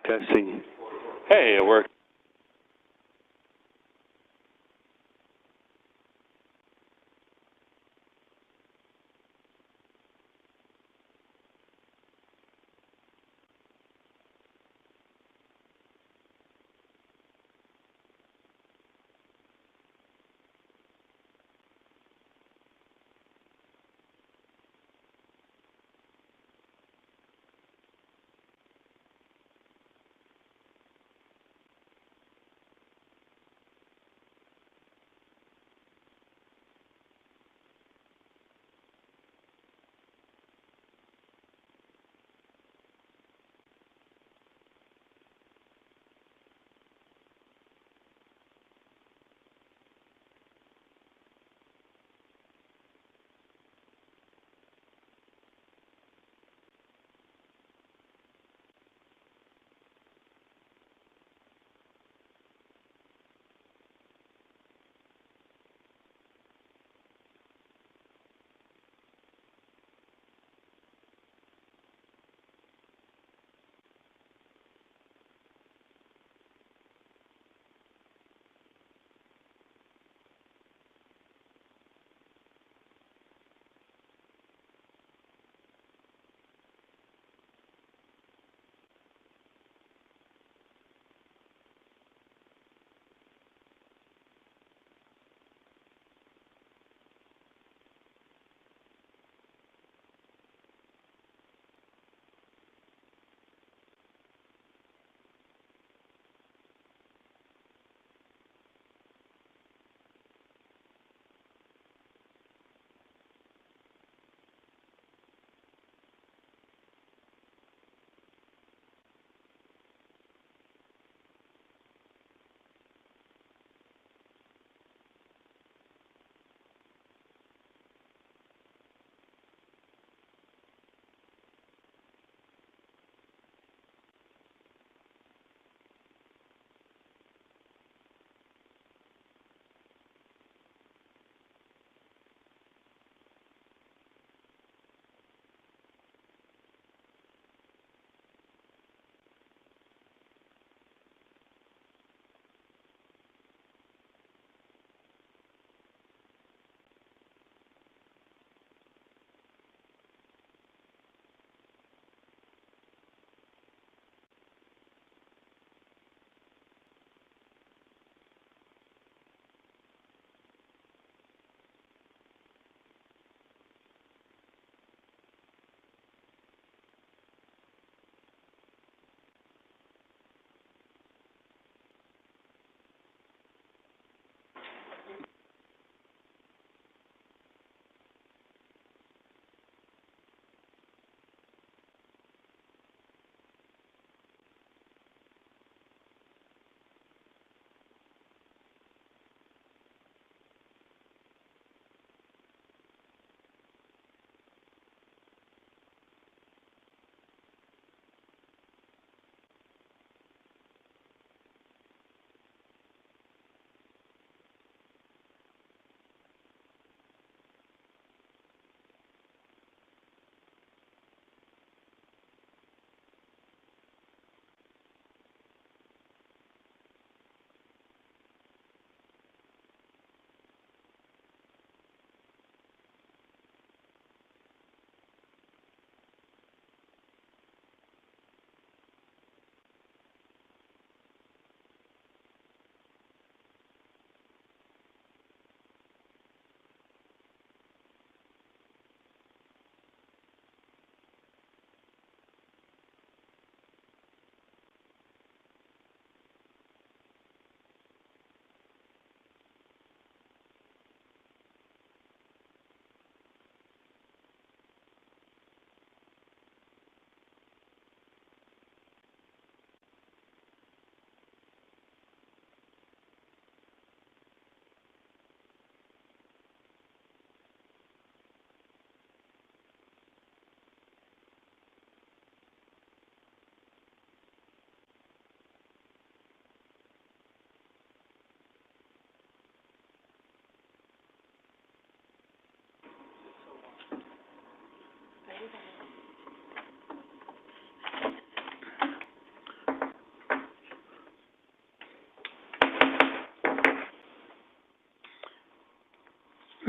Testing. Hey, it worked.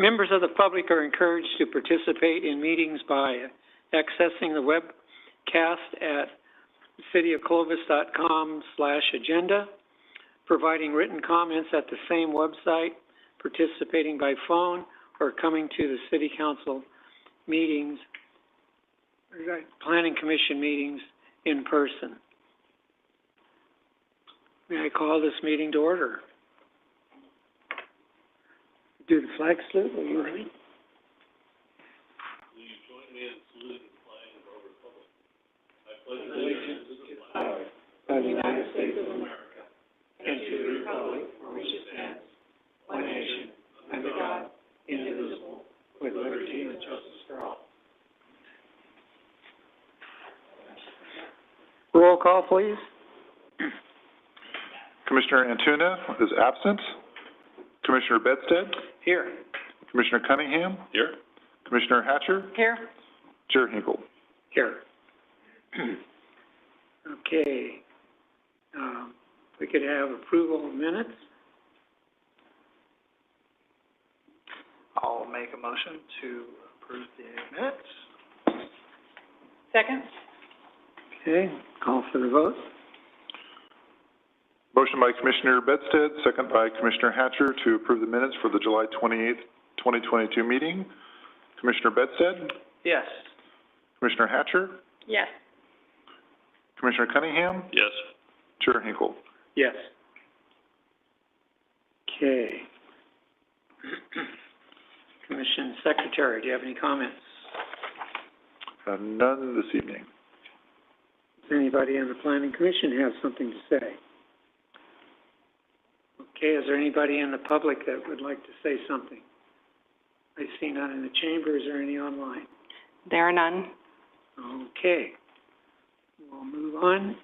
Members of the public are encouraged to participate in meetings by accessing the webcast at cityofclovis.com/agenda, providing written comments at the same website, participating by phone, or coming to the City Council meetings, Planning Commission meetings in person. May I call this meeting to order? Do the flag salute, will you ready? Will you join me in saluting the flag of our republic? I pledge allegiance to the flag of the United States of America and to the republic for which it stands, one nation, under God, indivisible, with liberty and justice for all. Roll call, please. Commissioner Antuna is absent. Commissioner Bedstead? Here. Commissioner Cunningham? Here. Commissioner Hatcher? Here. Chair Hinkle? Here. Okay. We could have approval of minutes. I'll make a motion to approve the minutes. Second? Okay, call for the vote. Motion by Commissioner Bedstead, second by Commissioner Hatcher to approve the minutes for the July 28th, 2022 meeting. Commissioner Bedstead? Yes. Commissioner Hatcher? Yes. Commissioner Cunningham? Yes. Chair Hinkle? Yes. Okay. Commission Secretary, do you have any comments? None this evening. Does anybody on the Planning Commission have something to say? Okay, is there anybody in the public that would like to say something? I see none in the chamber. Is there any online? There are none. Okay. We'll move on.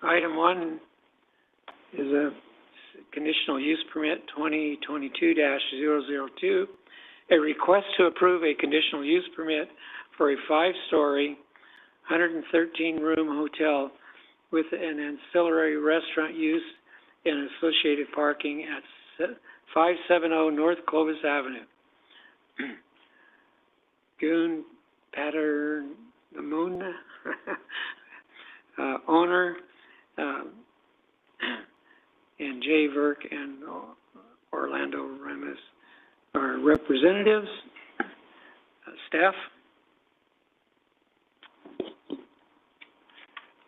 Item 1 is a conditional use permit 2022-002, a request to approve a conditional use permit for a 5-story, 113-room hotel with an ancillary restaurant use and associated parking at 570 North Clovis Avenue. Goon Paternamuna, owner, and Jay Verk and Orlando Remus are representatives. Staff?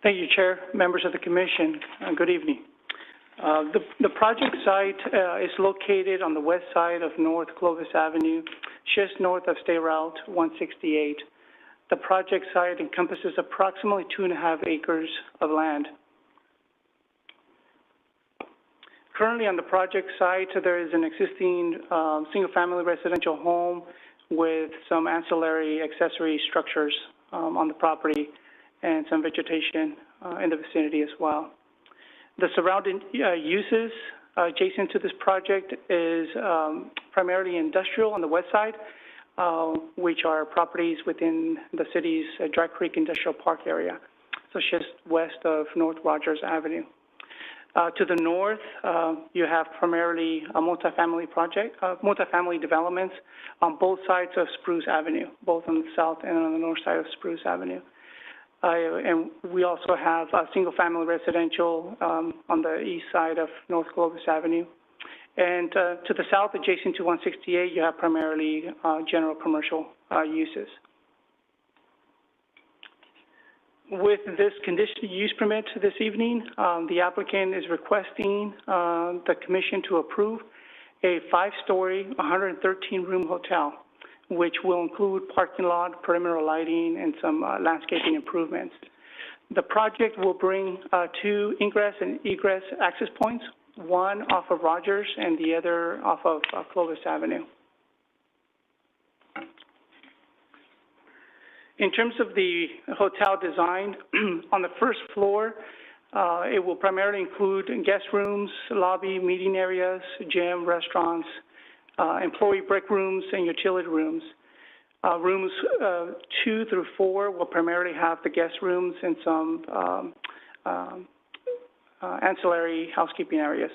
Thank you, Chair, members of the Commission. Good evening. The project site is located on the west side of North Clovis Avenue, just north of State Route 168. The project site encompasses approximately 2.5 acres of land. Currently on the project site, there is an existing single-family residential home with some ancillary accessory structures on the property and some vegetation in the vicinity as well. The surrounding uses adjacent to this project is primarily industrial on the west side, which are properties within the city's Dry Creek Industrial Park area, so just west of North Rogers Avenue. To the north, you have primarily a multifamily developments on both sides of Spruce Avenue, both on the south and on the north side of Spruce Avenue. And we also have a single-family residential on the east side of North Clovis Avenue. And to the south, adjacent to 168, you have primarily general commercial uses. With this conditional use permit this evening, the applicant is requesting the Commission to approve a 5-story, 113-room hotel, which will include parking lot, perimeter lighting, and some landscaping improvements. The project will bring 2 ingress and egress access points, one off of Rogers and the other off of Clovis Avenue. In terms of the hotel design, on the first floor, it will primarily include guest rooms, lobby, meeting areas, gym, restaurants, employee break rooms, and utility rooms. Rooms 2 through 4 will primarily have the guest rooms and some ancillary housekeeping areas.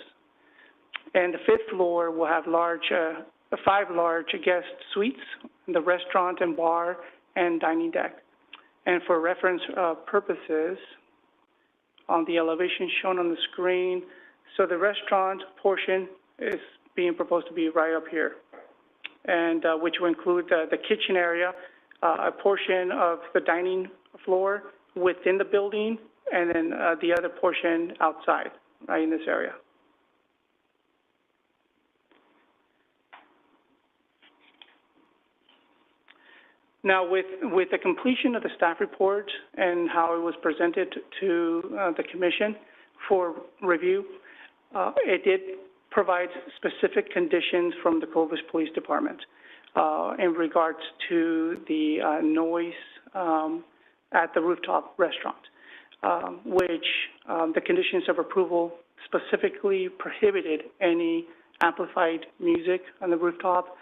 And the fifth floor will have 5 large guest suites, the restaurant and bar and dining deck. And for reference purposes, on the elevation shown on the screen, so the restaurant portion is being proposed to be right up here, and which will include the kitchen area, a portion of the dining floor within the building, and then the other portion outside, right in this area. Now, with the completion of the staff report and how it was presented to the commission for review, it did provide specific conditions from the Clovis Police Department in regards to the noise at the Rooftop restaurant, which the conditions of approval specifically prohibited any amplified music on the rooftop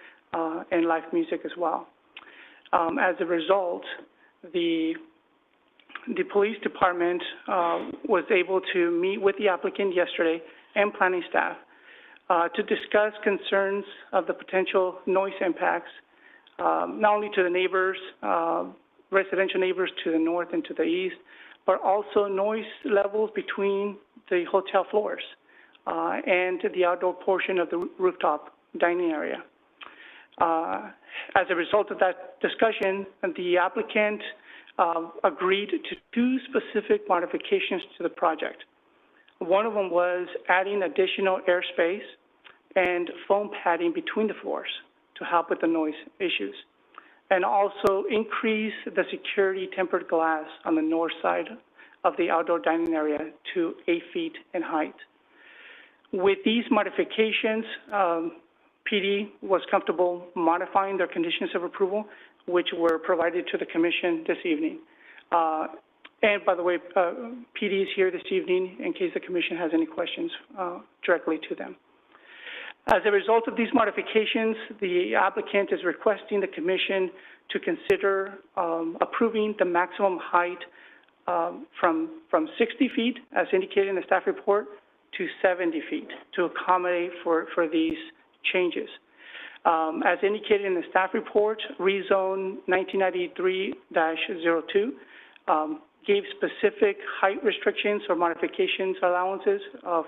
and live music as well. As a result, the police department was able to meet with the applicant yesterday and planning staff to discuss concerns of the potential noise impacts, not only to the neighbors, residential neighbors to the north and to the east, but also noise levels between the hotel floors and the outdoor portion of the rooftop dining area. As a result of that discussion, the applicant agreed to 2 specific modifications to the project. One of them was adding additional airspace and foam padding between the floors to help with the noise issues, and also increase the security tempered glass on the north side of the outdoor dining area to 8 feet in height. With these modifications, PD was comfortable modifying their conditions of approval, which were provided to the commission this evening. And by the way, PD is here this evening in case the commission has any questions directly to them. As a result of these modifications, the applicant is requesting the commission to consider approving the maximum height from 60 feet, as indicated in the staff report, to 70 feet to accommodate for these changes. As indicated in the staff report, Rezone 1993-02 gave specific height restrictions or modifications allowances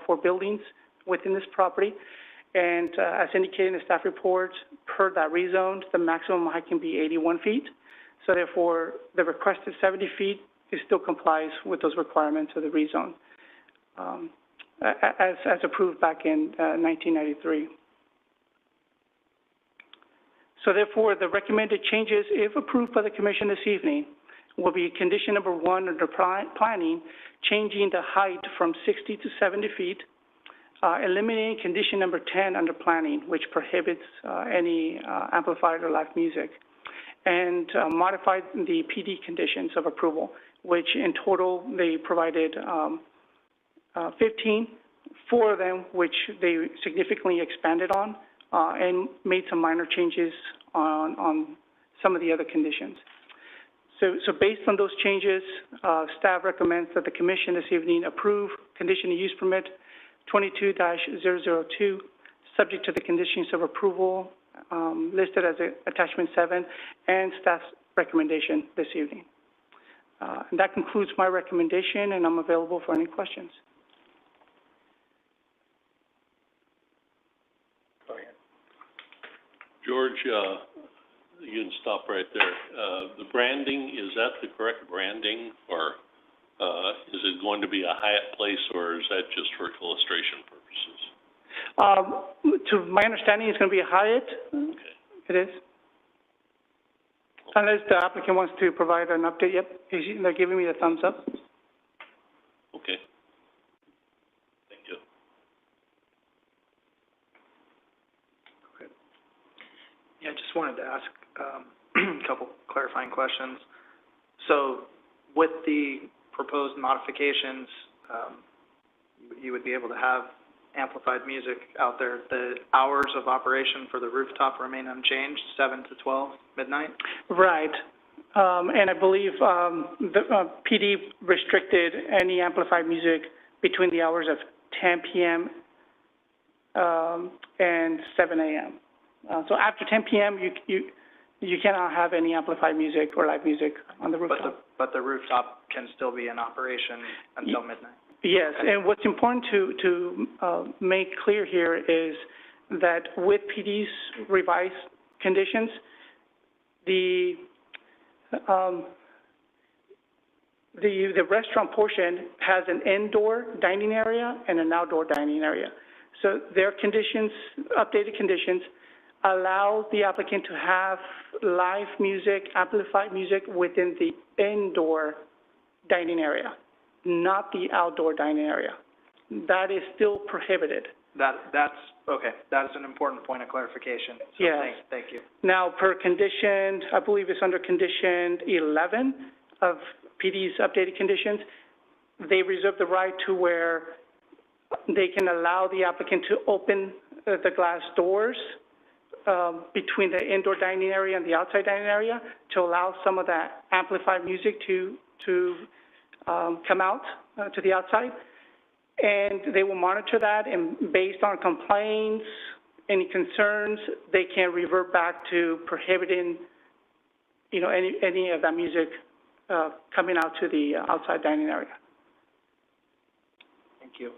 for buildings within this property. And as indicated in the staff report, per that rezone, the maximum height can be 81 feet. So therefore, the requested 70 feet still complies with those requirements of the rezone, as approved back in 1993. So therefore, the recommended changes, if approved by the commission this evening, will be condition number 1 under planning, changing the height from 60 to 70 feet, eliminating condition number 10 under planning, which prohibits any amplified or live music, and modified the PD conditions of approval, which in total they provided 15, 4 of them which they significantly expanded on, and made some minor changes on some of the other conditions. So based on those changes, staff recommends that the commission this evening approve conditional use permit 22-002, subject to the conditions of approval listed as attachment 7, and staff's recommendation this evening. And that concludes my recommendation, and I'm available for any questions. Go ahead. George, you can stop right there. The branding, is that the correct branding, or is it going to be a Hyatt place, or is that just for illustration purposes? To my understanding, it's going to be a Hyatt. Okay. It is. Unless the applicant wants to provide an update. Yep, they're giving me a thumbs up. Okay. Thank you. Okay. Yeah, I just wanted to ask a couple clarifying questions. So with the proposed modifications, you would be able to have amplified music out there. The hours of operation for the rooftop remain unchanged, 7 to 12 midnight? Right. And I believe the PD restricted any amplified music between the hours of 10 p.m. and 7 a.m. So after 10 p.m., you cannot have any amplified music or live music on the rooftop. But the rooftop can still be in operation until midnight? Yes, and what's important to make clear here is that with PD's revised conditions, the restaurant portion has an indoor dining area and an outdoor dining area. So their conditions, updated conditions, allow the applicant to have live music, amplified music within the indoor dining area, not the outdoor dining area. That is still prohibited. That's, okay, that is an important point of clarification. So Yes. Thank you. Now, per condition, I believe it's under condition 11 of PD's updated conditions, they reserve the right to where they can allow the applicant to open the glass doors between the indoor dining area and the outside dining area to allow some of that amplified music to come out to the outside. And they will monitor that, and based on complaints, any concerns, they can revert back to prohibiting, any of that music coming out to the outside dining area. Thank you.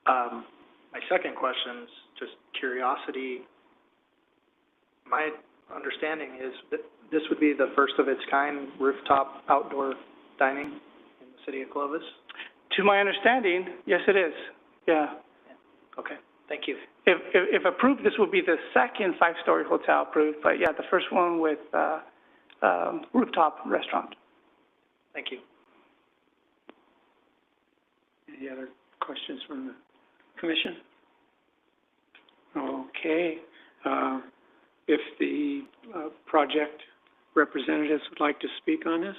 My second question is just curiosity. My understanding is that this would be the first of its kind rooftop outdoor dining in the city of Clovis? To my understanding, yes, it is. Yeah. Okay, thank you. If approved, this will be the second five-story hotel approved, but yeah, the first one with rooftop restaurant. Thank you. Any other questions from the commission? Okay. If the project representatives would like to speak on this?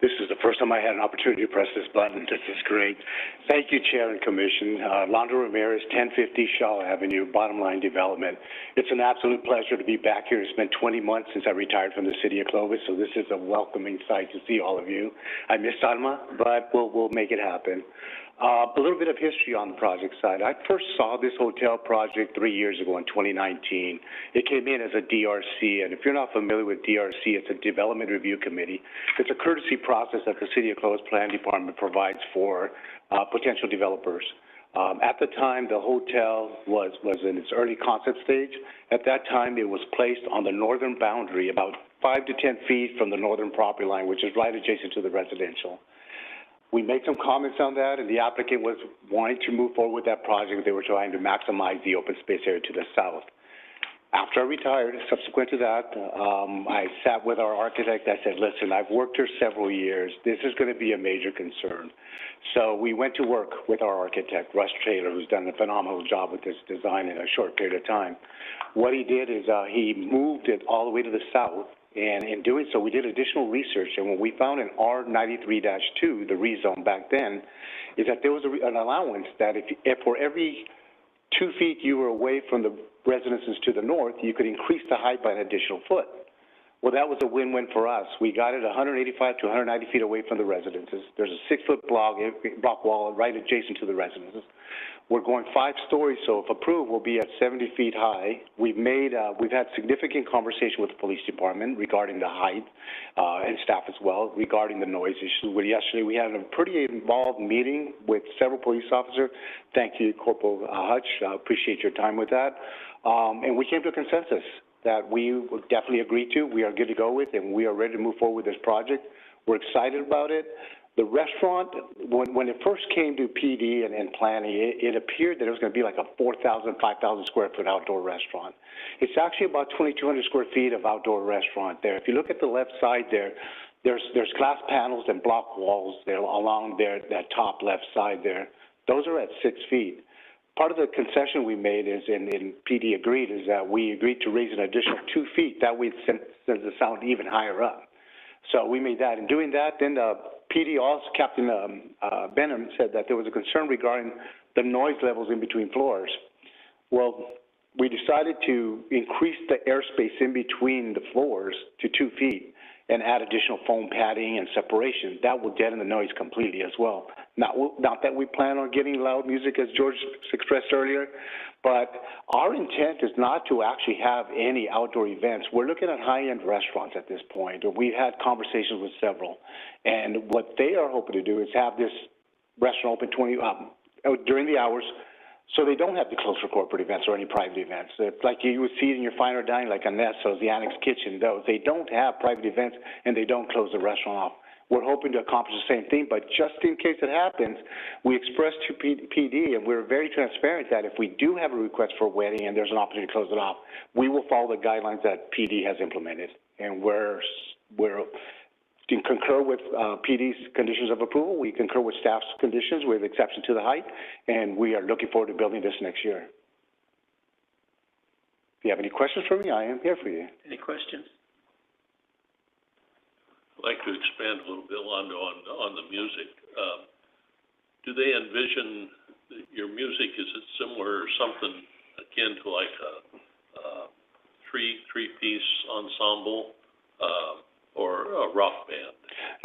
This is the first time I had an opportunity to press this button. This is great. Thank you, Chair and Commission. Londo Ramirez, 1050 Shaw Avenue, Bottom Line Development. It's an absolute pleasure to be back here. It's been 20 months since I retired from the city of Clovis, so this is a welcoming sight to see all of you. I missed Alma, but we'll make it happen. A little bit of history on the project side. I first saw this hotel project 3 years ago in 2019. It came in as a DRC, and if you're not familiar with DRC, it's a Development Review Committee. It's a courtesy process that the City of Clovis Plan Department provides for potential developers. At the time, the hotel was in its early concept stage. At that time, it was placed on the northern boundary, about 5 to 10 feet from the northern property line, which is right adjacent to the residential. We made some comments on that, and the applicant was wanting to move forward with that project. They were trying to maximize the open space area to the south. After I retired, subsequent to that, I sat with our architect. I said, listen, I've worked here several years. This is going to be a major concern. So we went to work with our architect, Russ Taylor, who's done a phenomenal job with this design in a short period of time. What he did is he moved it all the way to the south. And in doing so, we did additional research, and what we found in R93-2, the rezone back then, is that there was an allowance that if for every 2 feet you were away from the residences to the north, you could increase the height by an additional foot. Well, that was a win-win for us. We got it 185 to 190 feet away from the residences. There's a 6-foot block wall right adjacent to the residences. We're going 5 stories, so if approved, we'll be at 70 feet high. We've had significant conversation with the police department regarding the height, and staff as well, regarding the noise issue. Yesterday, we had a pretty involved meeting with several police officers. Thank you, Corporal Hutch. I appreciate your time with that. And we came to a consensus that we would definitely agree to, we are good to go with, and we are ready to move forward with this project. We're excited about it. The restaurant, when it first came to PD and planning, it appeared that it was going to be like a 4,000, 5,000 square foot outdoor restaurant. It's actually about 2,200 square feet of outdoor restaurant there. If you look at the left side there's glass panels and block walls there along there, that top left side there. Those are at 6 feet. Part of the concession we made is, and PD agreed, is that we agreed to raise an additional 2 feet. That way it sends the sound even higher up. So we made that. In doing that, then PD also, Captain Benham, said that there was a concern regarding the noise levels in between floors. Well, we decided to increase the airspace in between the floors to 2 feet, and add additional foam padding and separation. That will deaden the noise completely as well. Not that we plan on getting loud music, as George expressed earlier, but our intent is not to actually have any outdoor events. We're looking at high-end restaurants at this point. We've had conversations with several, and what they are hoping to do is have this restaurant open during the hours, so they don't have to close for corporate events or any private events. It's like you would see it in your finer dining, like a Nesso's, the Annex Kitchen, those. They don't have private events, and they don't close the restaurant off. We're hoping to accomplish the same thing, but just in case it happens, we expressed to PD, and we're very transparent that if we do have a request for a wedding and there's an opportunity to close it off, we will follow the guidelines that PD has implemented. And we're concur with PD's conditions of approval. We concur with staff's conditions with exception to the height, and we are looking forward to building this next year. If you have any questions for me, I am here for you. Any questions? I'd like to expand a little bit, Londo, on the music. Do they envision your music, is it similar or something akin to like a three-piece ensemble, or a rock band?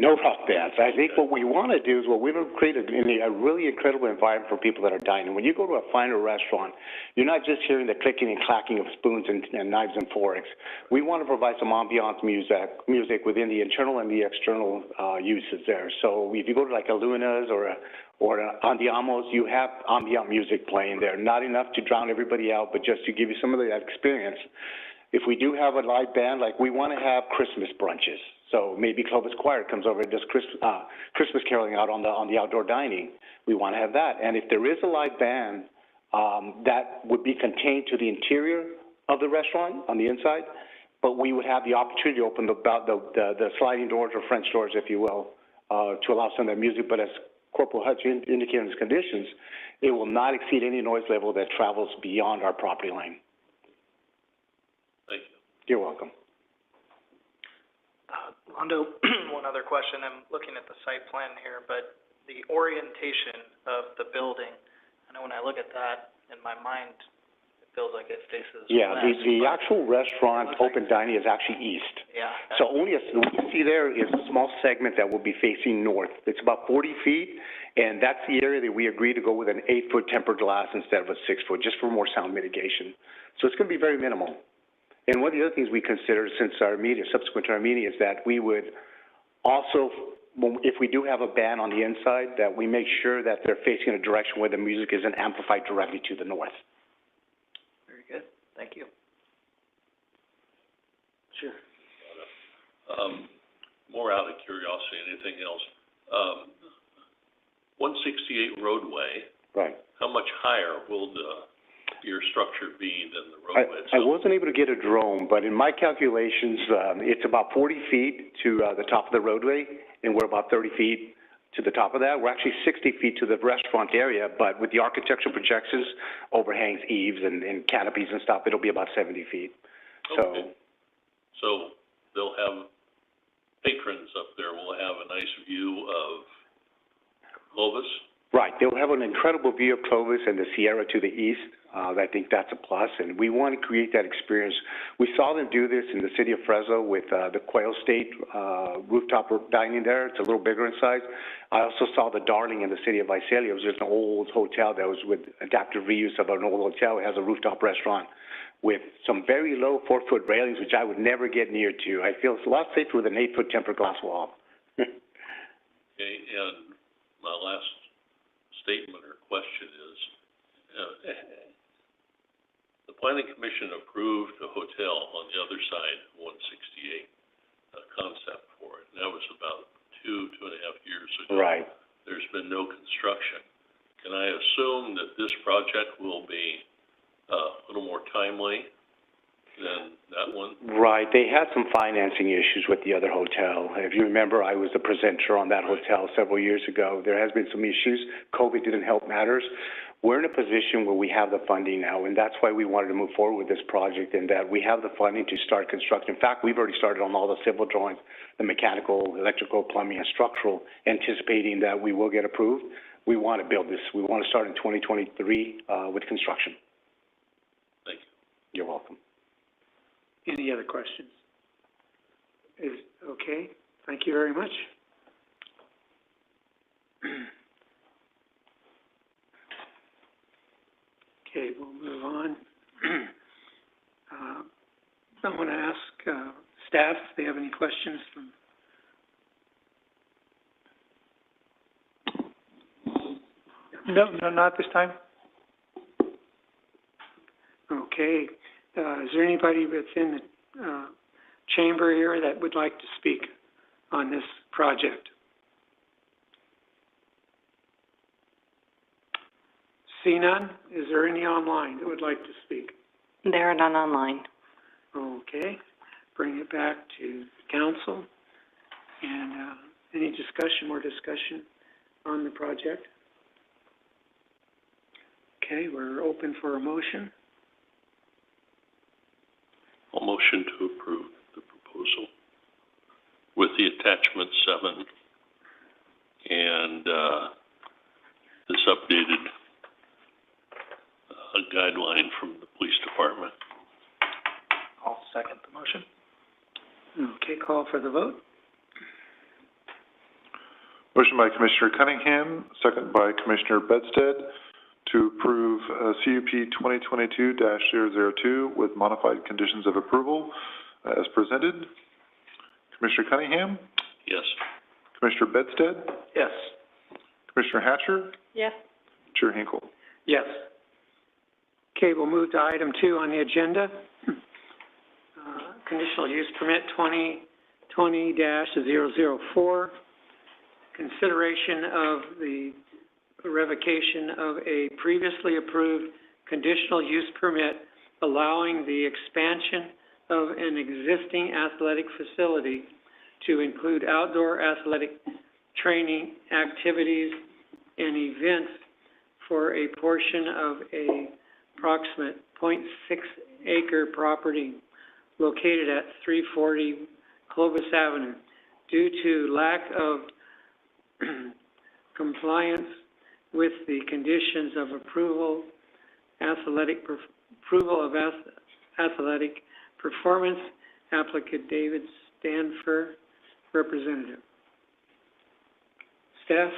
No rock bands. I think what we want to do is what we've created a really incredible environment for people that are dining. When you go to a finer restaurant, you're not just hearing the clicking and clacking of spoons and knives and forks. We want to provide some ambiance music within the internal and the external uses there. So if you go to like a Luna's or Andiamo's, you have ambient music playing there. Not enough to drown everybody out, but just to give you some of that experience. If we do have a live band, like we want to have Christmas brunches. So maybe Clovis Choir comes over and does Christmas caroling out on the outdoor dining. We want to have that. And if there is a live band, that would be contained to the interior of the restaurant on the inside, but we would have the opportunity to open the sliding doors or French doors, if you will, to allow some of that music. But as Corporal Hutch indicated in his conditions, it will not exceed any noise level that travels beyond our property line. Thank you. You're welcome. Londo, one other question. I'm looking at the site plan here, but the orientation of the building, I know when I look at that, in my mind, it feels like it faces Yeah, west, the actual restaurant, open dining, is actually east. Yeah. So what you see there is a small segment that will be facing north. It's about 40 feet, and that's the area that we agreed to go with an 8-foot tempered glass instead of a 6-foot, just for more sound mitigation. So it's going to be very minimal. And one of the other things we considered since our meeting, subsequent to our meeting, is that we would also, if we do have a band on the inside, that we make sure that they're facing a direction where the music isn't amplified directly to the north. Very good. Thank you. Sure. More out of curiosity, anything else? 168 roadway. Right. How much higher will your structure be than the roadway itself? I wasn't able to get a drone, but in my calculations, it's about 40 feet to the top of the roadway, and we're about 30 feet to the top of that. We're actually 60 feet to the restaurant area, but with the architectural projections, overhangs, eaves, and canopies and stuff, it'll be about 70 feet. Okay. So they'll have patrons up there will have a nice view of Clovis? Right. They'll have an incredible view of Clovis and the Sierra to the east. I think that's a plus, and we want to create that experience. We saw them do this in the city of Fresno with the Quail State rooftop dining there. It's a little bigger in size. I also saw the Darling in the city of Visalia. It was just an old hotel that was with adaptive reuse of an old hotel. It has a rooftop restaurant with some very low 4-foot railings, which I would never get near to. I feel it's a lot safer with an 8-foot tempered glass wall. Okay, and my last statement or question is, the Planning Commission approved a hotel on the other side of 168, a concept for it, and that was about 2.5 years ago. Right. There's been no construction. Can I assume that this project will be a little more timely than that one? Right. They had some financing issues with the other hotel. If you remember, I was the presenter on that hotel several years ago. There has been some issues. COVID didn't help matters. We're in a position where we have the funding now, and that's why we wanted to move forward with this project, and that we have the funding to start construction. In fact, we've already started on all the civil drawings, the mechanical, electrical, plumbing, and structural, anticipating that we will get approved. We want to build this. We want to start in 2023 with construction. Thank you. You're welcome. Any other questions? Okay, thank you very much. Okay, we'll move on. I want to ask staff if they have any questions from. No, not this time. Okay, is there anybody within the chamber here that would like to speak on this project? See none? Is there any online that would like to speak? There are none online. Okay, bring it back to council. And any more discussion on the project? Okay, we're open for a motion. I'll motion to approve the proposal with the attachment 7 and this updated guideline from the police department. I'll second the motion. Okay, call for the vote. Motion by Commissioner Cunningham, second by Commissioner Bedstead, to approve CUP 2022-002 with modified conditions of approval as presented. Commissioner Cunningham? Yes. Commissioner Bedstead? Yes. Commissioner Hatcher? Yes. Chair Hinkle? Yes. Okay, we'll move to item 2 on the agenda. Conditional use permit 2020-004. Consideration of the revocation of a previously approved conditional use permit allowing the expansion of an existing athletic facility to include outdoor athletic training activities and events for a portion of a approximate 0.6 acre property located at 340 Clovis Avenue due to lack of compliance with the conditions of approval athletic performance. Applicant David Stanford, representative. Staff?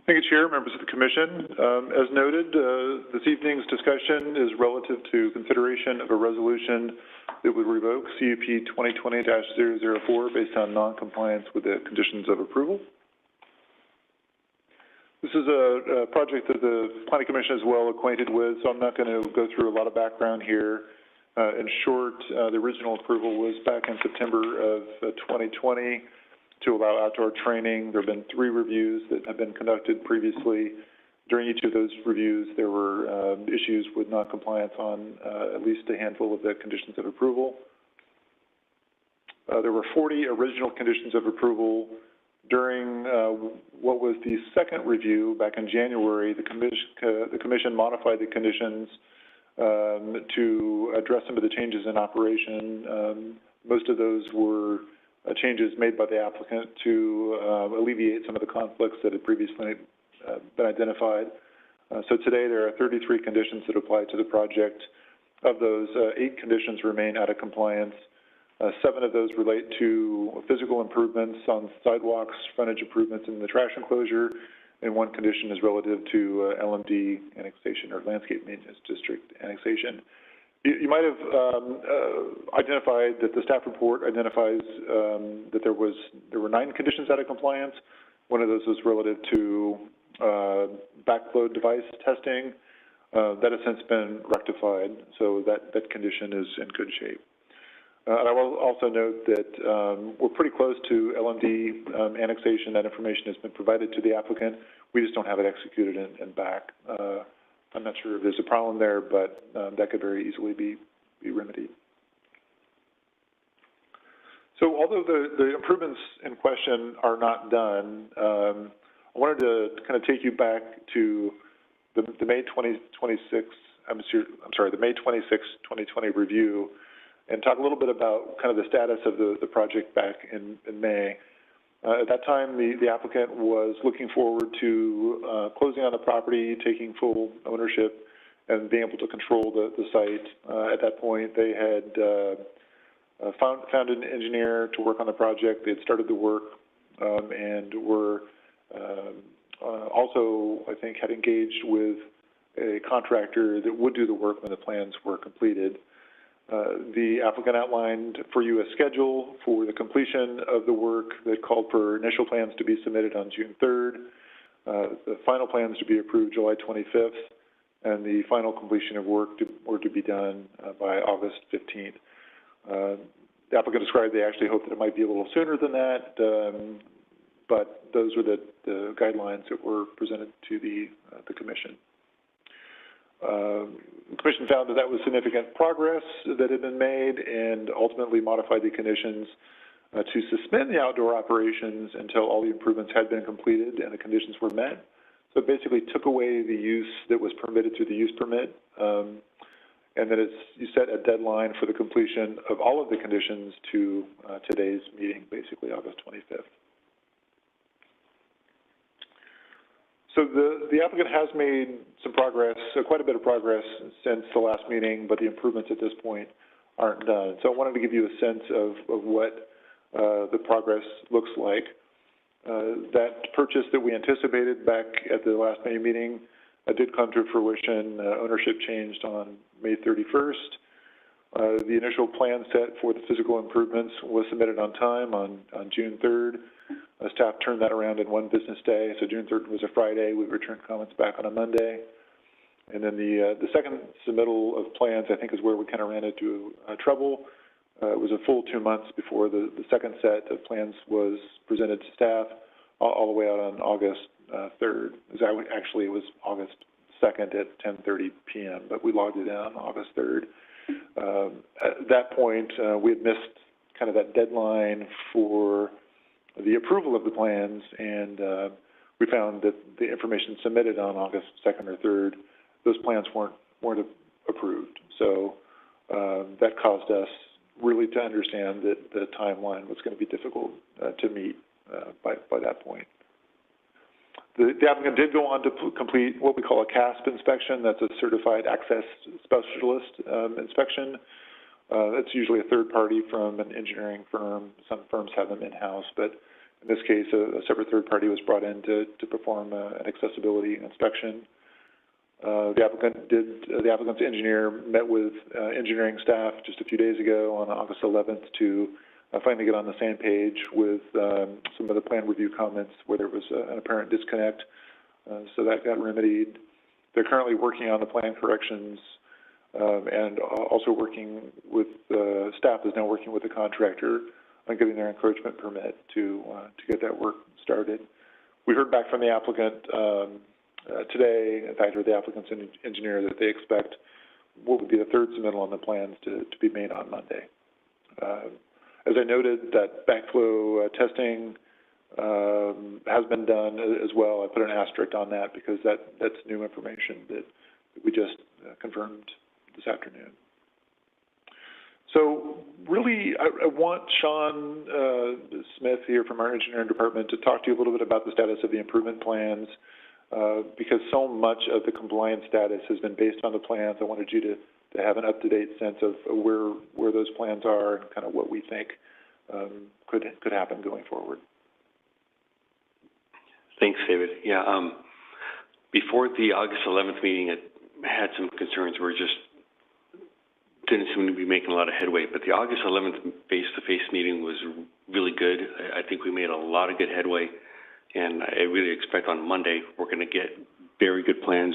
Thank you, Chair, members of the Commission. As noted, this evening's discussion is relative to consideration of a resolution that would revoke CUP 2020-004 based on noncompliance with the conditions of approval. This is a project that the Planning Commission is well acquainted with, so I'm not going to go through a lot of background here. In short, the original approval was back in September of 2020 to allow outdoor training. There have been 3 reviews that have been conducted previously. During each of those reviews, there were issues with noncompliance on at least a handful of the conditions of approval. There were 40 original conditions of approval. During what was the second review back in January, the Commission modified the conditions to address some of the changes in operation. Most of those were changes made by the applicant to alleviate some of the conflicts that had previously been identified. So today there are 33 conditions that apply to the project. Of those, 8 conditions remain out of compliance. 7 of those relate to physical improvements on sidewalks, frontage improvements in the trash enclosure, and 1 condition is relative to LMD annexation or landscape maintenance district annexation. You might have identified that the staff report identifies that there were 9 conditions out of compliance. One of those was relative to backflow device testing. That has since been rectified, so that condition is in good shape. And I will also note that we're pretty close to LMD annexation. That information has been provided to the applicant. We just don't have it executed and back. I'm not sure if there's a problem there, but that could very easily be remedied. So although the improvements in question are not done, I wanted to kind of take you back to the May 2020 review and talk a little bit about kind of the status of the project back in May. At that time, the applicant was looking forward to closing on the property, taking full ownership, and being able to control the site. At that point, they had found an engineer to work on the project. They had started the work, and were also, I think, had engaged with a contractor that would do the work when the plans were completed. The applicant outlined for you a schedule for the completion of the work that called for initial plans to be submitted on June 3rd, the final plans to be approved July 25th, and the final completion of work to be done by August 15th. The applicant described they actually hoped that it might be a little sooner than that, but those were the guidelines that were presented to the Commission. The Commission found that was significant progress that had been made and ultimately modified the conditions to suspend the outdoor operations until all the improvements had been completed and the conditions were met. So it basically took away the use that was permitted through the use permit, and then you set a deadline for the completion of all of the conditions to today's meeting, basically August 25th. So the applicant has made some progress, quite a bit of progress since the last meeting, but the improvements at this point aren't done. So I wanted to give you a sense of what the progress looks like. That purchase that we anticipated back at the last May meeting did come to fruition. Ownership changed on May 31st. The initial plan set for the physical improvements was submitted on time on June 3rd. Staff turned that around in one business day, so June 3rd was a Friday. We returned comments back on a Monday. And then the second submittal of plans, I think, is where we kind of ran into trouble. It was a full 2 months before the second set of plans was presented to staff, all the way out on August 3rd. Actually, it was August 2nd at 10:30 p.m., but we logged it down August 3rd. At that point, we had missed kind of that deadline for the approval of the plans, and we found that the information submitted on August 2nd or 3rd, those plans weren't approved. So that caused us really to understand that the timeline was going to be difficult to meet by that point. The applicant did go on to complete what we call a Casp inspection. That's a certified access specialist inspection. That's usually a third party from an engineering firm. Some firms have them in-house, but in this case, a separate third party was brought in to perform an accessibility inspection. The applicant's engineer met with engineering staff just a few days ago on August 11th to finally get on the same page with some of the plan review comments where there was an apparent disconnect. So that got remedied. They're currently working on the plan corrections and also working with staff is now working with the contractor on getting their encroachment permit to get that work started. We heard back from the applicant today. In fact, the applicant's engineer that they expect what would be the third submittal on the plans to be made on Monday. As I noted, that backflow testing has been done as well. I put an asterisk on that because that's new information that we just confirmed this afternoon. So really, I want Sean Smith here from our engineering department to talk to you a little bit about the status of the improvement plans because so much of the compliance status has been based on the plans. I wanted you to have an up-to-date sense of where those plans are and kind of what we think could happen going forward. Thanks, David. Yeah, before the August 11th meeting, it had some concerns. We just didn't seem to be making a lot of headway, but the August 11th face-to-face meeting was really good. I think we made a lot of good headway, and I really expect on Monday we're going to get very good plans,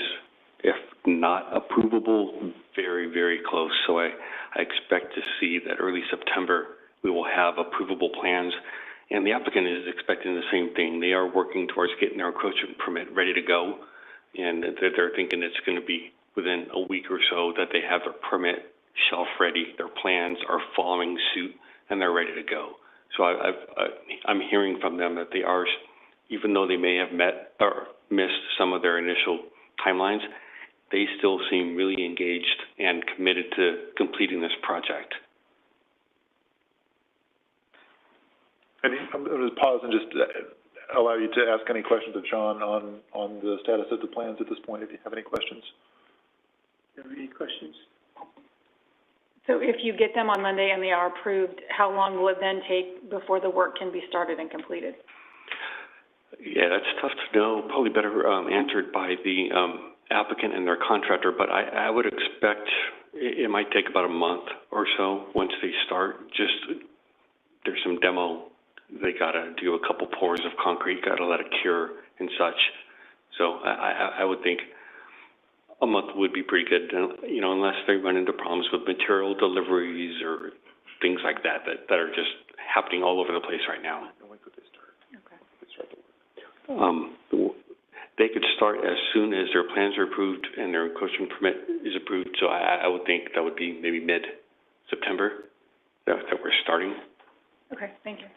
if not approvable, very, very close. So I expect to see that early September we will have approvable plans, and the applicant is expecting the same thing. They are working towards getting their encroachment permit ready to go, and they're thinking it's going to be within a week or so that they have their permit shelf ready, their plans are following suit, and they're ready to go. So I'm hearing from them that they are, even though they may have met or missed some of their initial timelines, they still seem really engaged and committed to completing this project. And I'm going to pause and just allow you to ask any questions of Sean on the status of the plans at this point, if you have any questions. Do you have any questions? So if you get them on Monday and they are approved, how long will it then take before the work can be started and completed? Yeah, that's tough to know, probably better, answered by the, applicant and their contractor, but I would expect it might take about a month or so once they start. Just, there's some demo, they gotta do a couple pours of concrete, gotta let it cure and such. So I would think a month would be pretty good, you know, unless they run into problems with material deliveries or things like that are just happening all over the place right now. Okay. They could start as soon as their plans are approved and their encroachment permit is approved, so I would think that would be maybe mid-September that we're starting. Okay, thank you.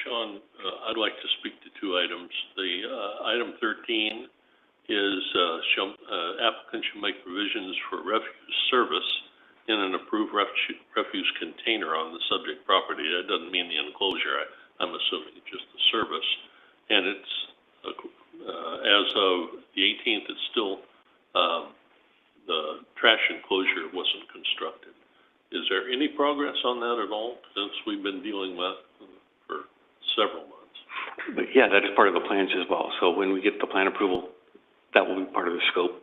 Sean, I'd like to speak to two items. The, item 13 is, applicant should make provisions for refuse service in an approved refuse container on the subject property. That doesn't mean the enclosure. I'm assuming it's just the service. And it's, as of the 18th, it's still, the trash enclosure wasn't constructed. Is there any progress on that at all since we've been dealing with for several months? But yeah, that is part of the plans as well. So when we get the plan approval, that will be part of the scope.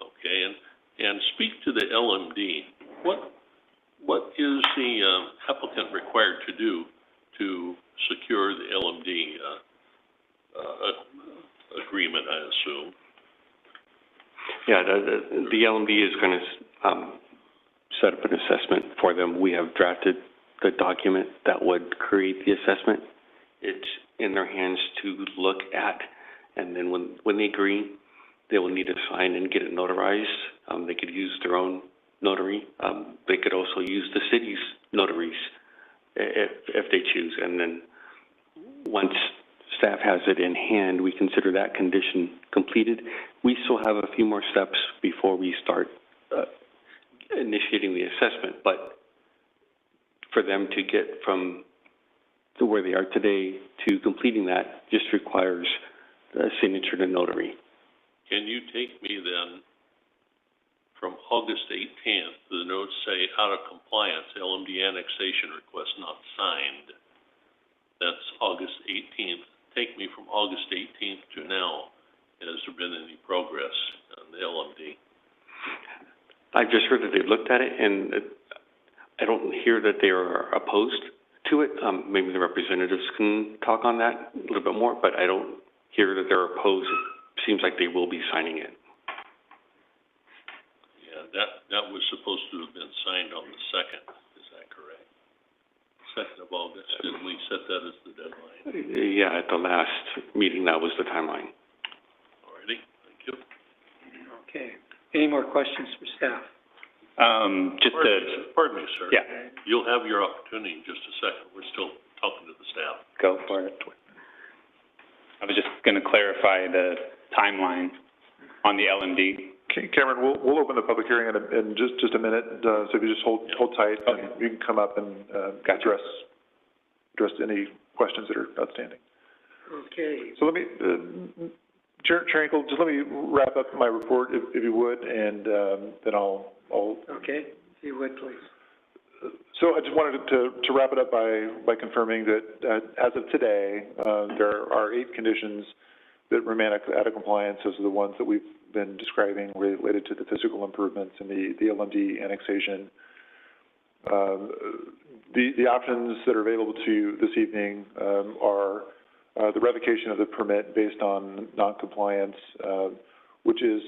Okay, and speak to the LMD. What is the applicant required to do to secure the LMD agreement, I assume? Yeah, the LMD is going to set up an assessment for them. We have drafted the document that would create the assessment. It's in their hands to look at, and then when they agree, they will need to sign and get it notarized. They could use their own notary. They could also use the city's notaries if they choose. And then once staff has it in hand, we consider that condition completed. We still have a few more steps before we start initiating the assessment, but for them to get from where they are today to completing that just requires a signature to notary. Can you take me then from August 18th, the notes say out of compliance, LMD annexation request not signed. That's August 18th. Take me from August 18th to now. Has there been any progress on the LMD? I've just heard that they've looked at it, and I don't hear that they are opposed to it. Maybe the representatives can talk on that a little bit more, but I don't hear that they're opposed. It seems like they will be signing it. Yeah, that was supposed to have been signed on the 2nd. Is that correct? 2nd of August. Didn't we set that as the deadline? Yeah, at the last meeting, that was the timeline. All righty. Thank you. Okay. Any more questions for staff? Pardon me, sir. Yeah. You'll have your opportunity in just a second. We're still talking to the staff. Go for it. I was just going to clarify the timeline on the LMD. Okay, Cameron, we'll open the public hearing in just a minute, so if you just hold tight, Okay. and you can come up and address any questions that are outstanding. Okay. So let me, Chair Hinkle, just let me wrap up my report if you would, and then I'll. Okay, if you would, please. So I just wanted to wrap it up by confirming that as of today, there are 8 conditions that remain out of compliance. Those are the ones that we've been describing related to the physical improvements and the LMD annexation. The options that are available to you this evening are the revocation of the permit based on noncompliance, which is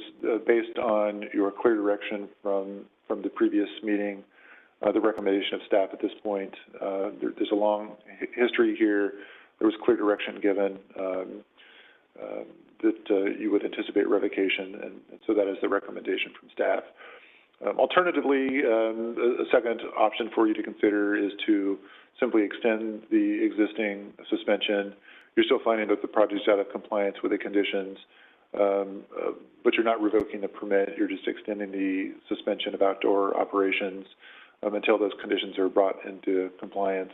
based on your clear direction from the previous meeting, the recommendation of staff at this point. There's a long history here. There was clear direction given that you would anticipate revocation, and so that is the recommendation from staff. Alternatively, a second option for you to consider is to simply extend the existing suspension. You're still finding that the project is out of compliance with the conditions, but you're not revoking the permit. You're just extending the suspension of outdoor operations until those conditions are brought into compliance.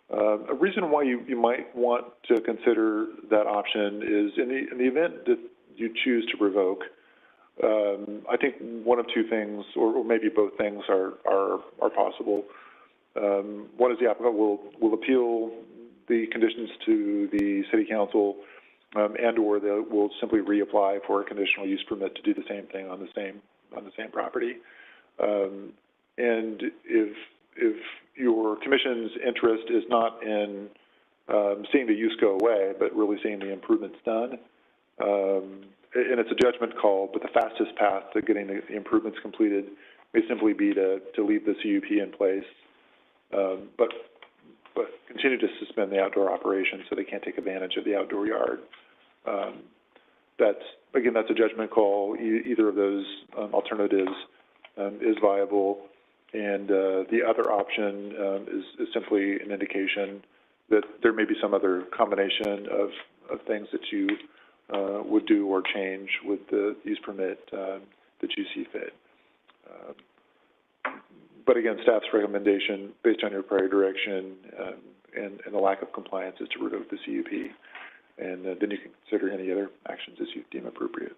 A reason why you might want to consider that option is in the event that you choose to revoke, I think one of two things, or maybe both things, are possible. One is the applicant will appeal the conditions to the city council, and/or they will simply reapply for a conditional use permit to do the same thing on the same property. And if your commission's interest is not in seeing the use go away, but really seeing the improvements done, and it's a judgment call, but the fastest path to getting the improvements completed may simply be to leave the CUP in place, but continue to suspend the outdoor operation so they can't take advantage of the outdoor yard. That's a judgment call. Either of those alternatives is viable, and the other option is simply an indication that there may be some other combination of things that you would do or change with the use permit that you see fit. But again, staff's recommendation, based on your prior direction and the lack of compliance, is to revoke the CUP. And then you can consider any other actions as you deem appropriate.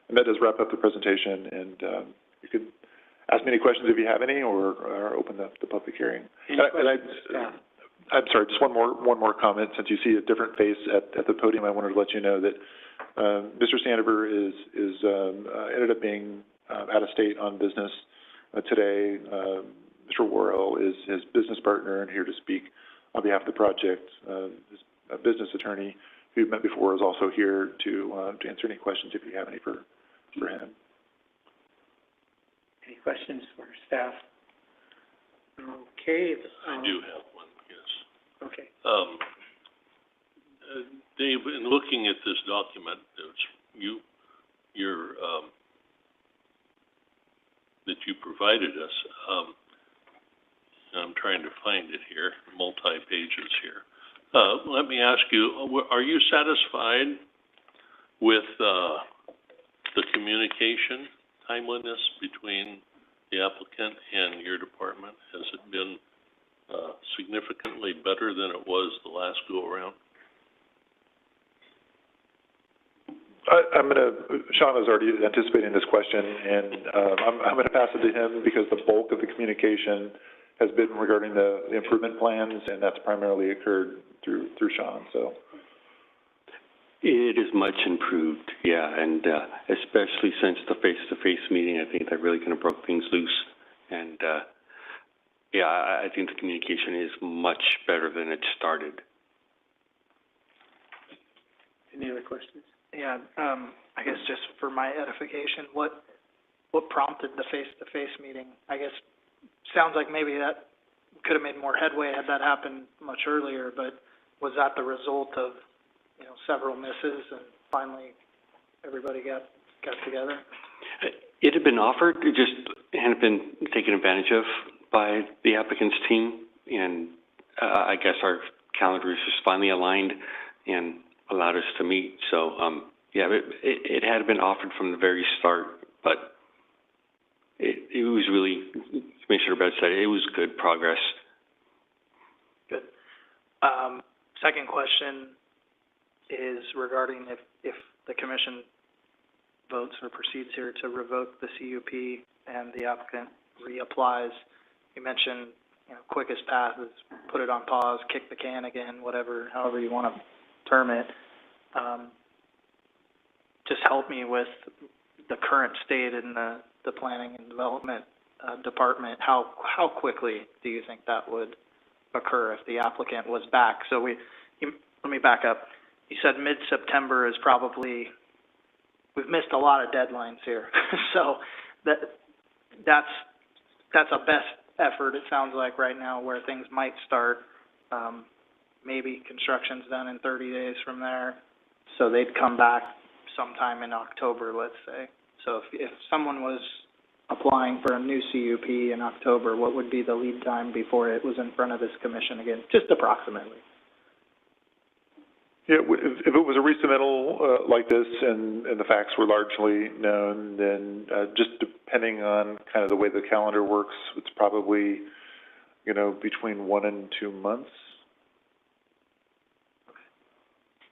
And that does wrap up the presentation, and you can ask me any questions if you have any, or open the public hearing. I'm sorry, just one more comment. Since you see a different face at the podium, I wanted to let you know that Mr. Sandover ended up being out of state on business today. Mr. Worrell is his business partner and here to speak on behalf of the project. His business attorney, who you've met before, is also here to answer any questions if you have any for him. Any questions for staff? Okay. I do have one, yes. Okay. Dave, in looking at this document, that you provided us, I'm trying to find it here, multi-pages here. Let me ask you, are you satisfied with the communication timeliness between the applicant and your department? Has it been significantly better than it was the last go-around? Sean is already anticipating this question, and I'm going to pass it to him because the bulk of the communication has been regarding the improvement plans, and that's primarily occurred through Sean. So it is much improved, yeah, and especially since the face-to-face meeting, I think that really kind of broke things loose, and yeah, I think the communication is much better than it started. Any other questions? Yeah, I guess just for my edification, what prompted the face-to-face meeting? I guess sounds like maybe that could have made more headway had that happened much earlier, but was that the result of, several misses and finally everybody got together? It had been offered, it just hadn't been taken advantage of by the applicant's team, and I guess our calendars just finally aligned and allowed us to meet. So, yeah, it had been offered from the very start, but it was really, Commissioner Bed said, it was good progress. Good. Second question is regarding if the commission votes or proceeds here to revoke the CUP and the applicant reapplies. You mentioned, quickest path is put it on pause, kick the can again, however you want to term it. Just help me with the current state in the planning and development department. How quickly do you think that would occur if the applicant was back? So let me back up. You said mid-September is probably, we've missed a lot of deadlines here. So that's a best effort, it sounds like, right now, where things might start. Maybe construction's done in 30 days from there, so they'd come back sometime in October, let's say. So if someone was applying for a new CUP in October, what would be the lead time before it was in front of this commission again, just approximately? Yeah, if it was a resubmittal like this and the facts were largely known, then just depending on kind of the way the calendar works, it's probably, between 1 and 2 months. Okay.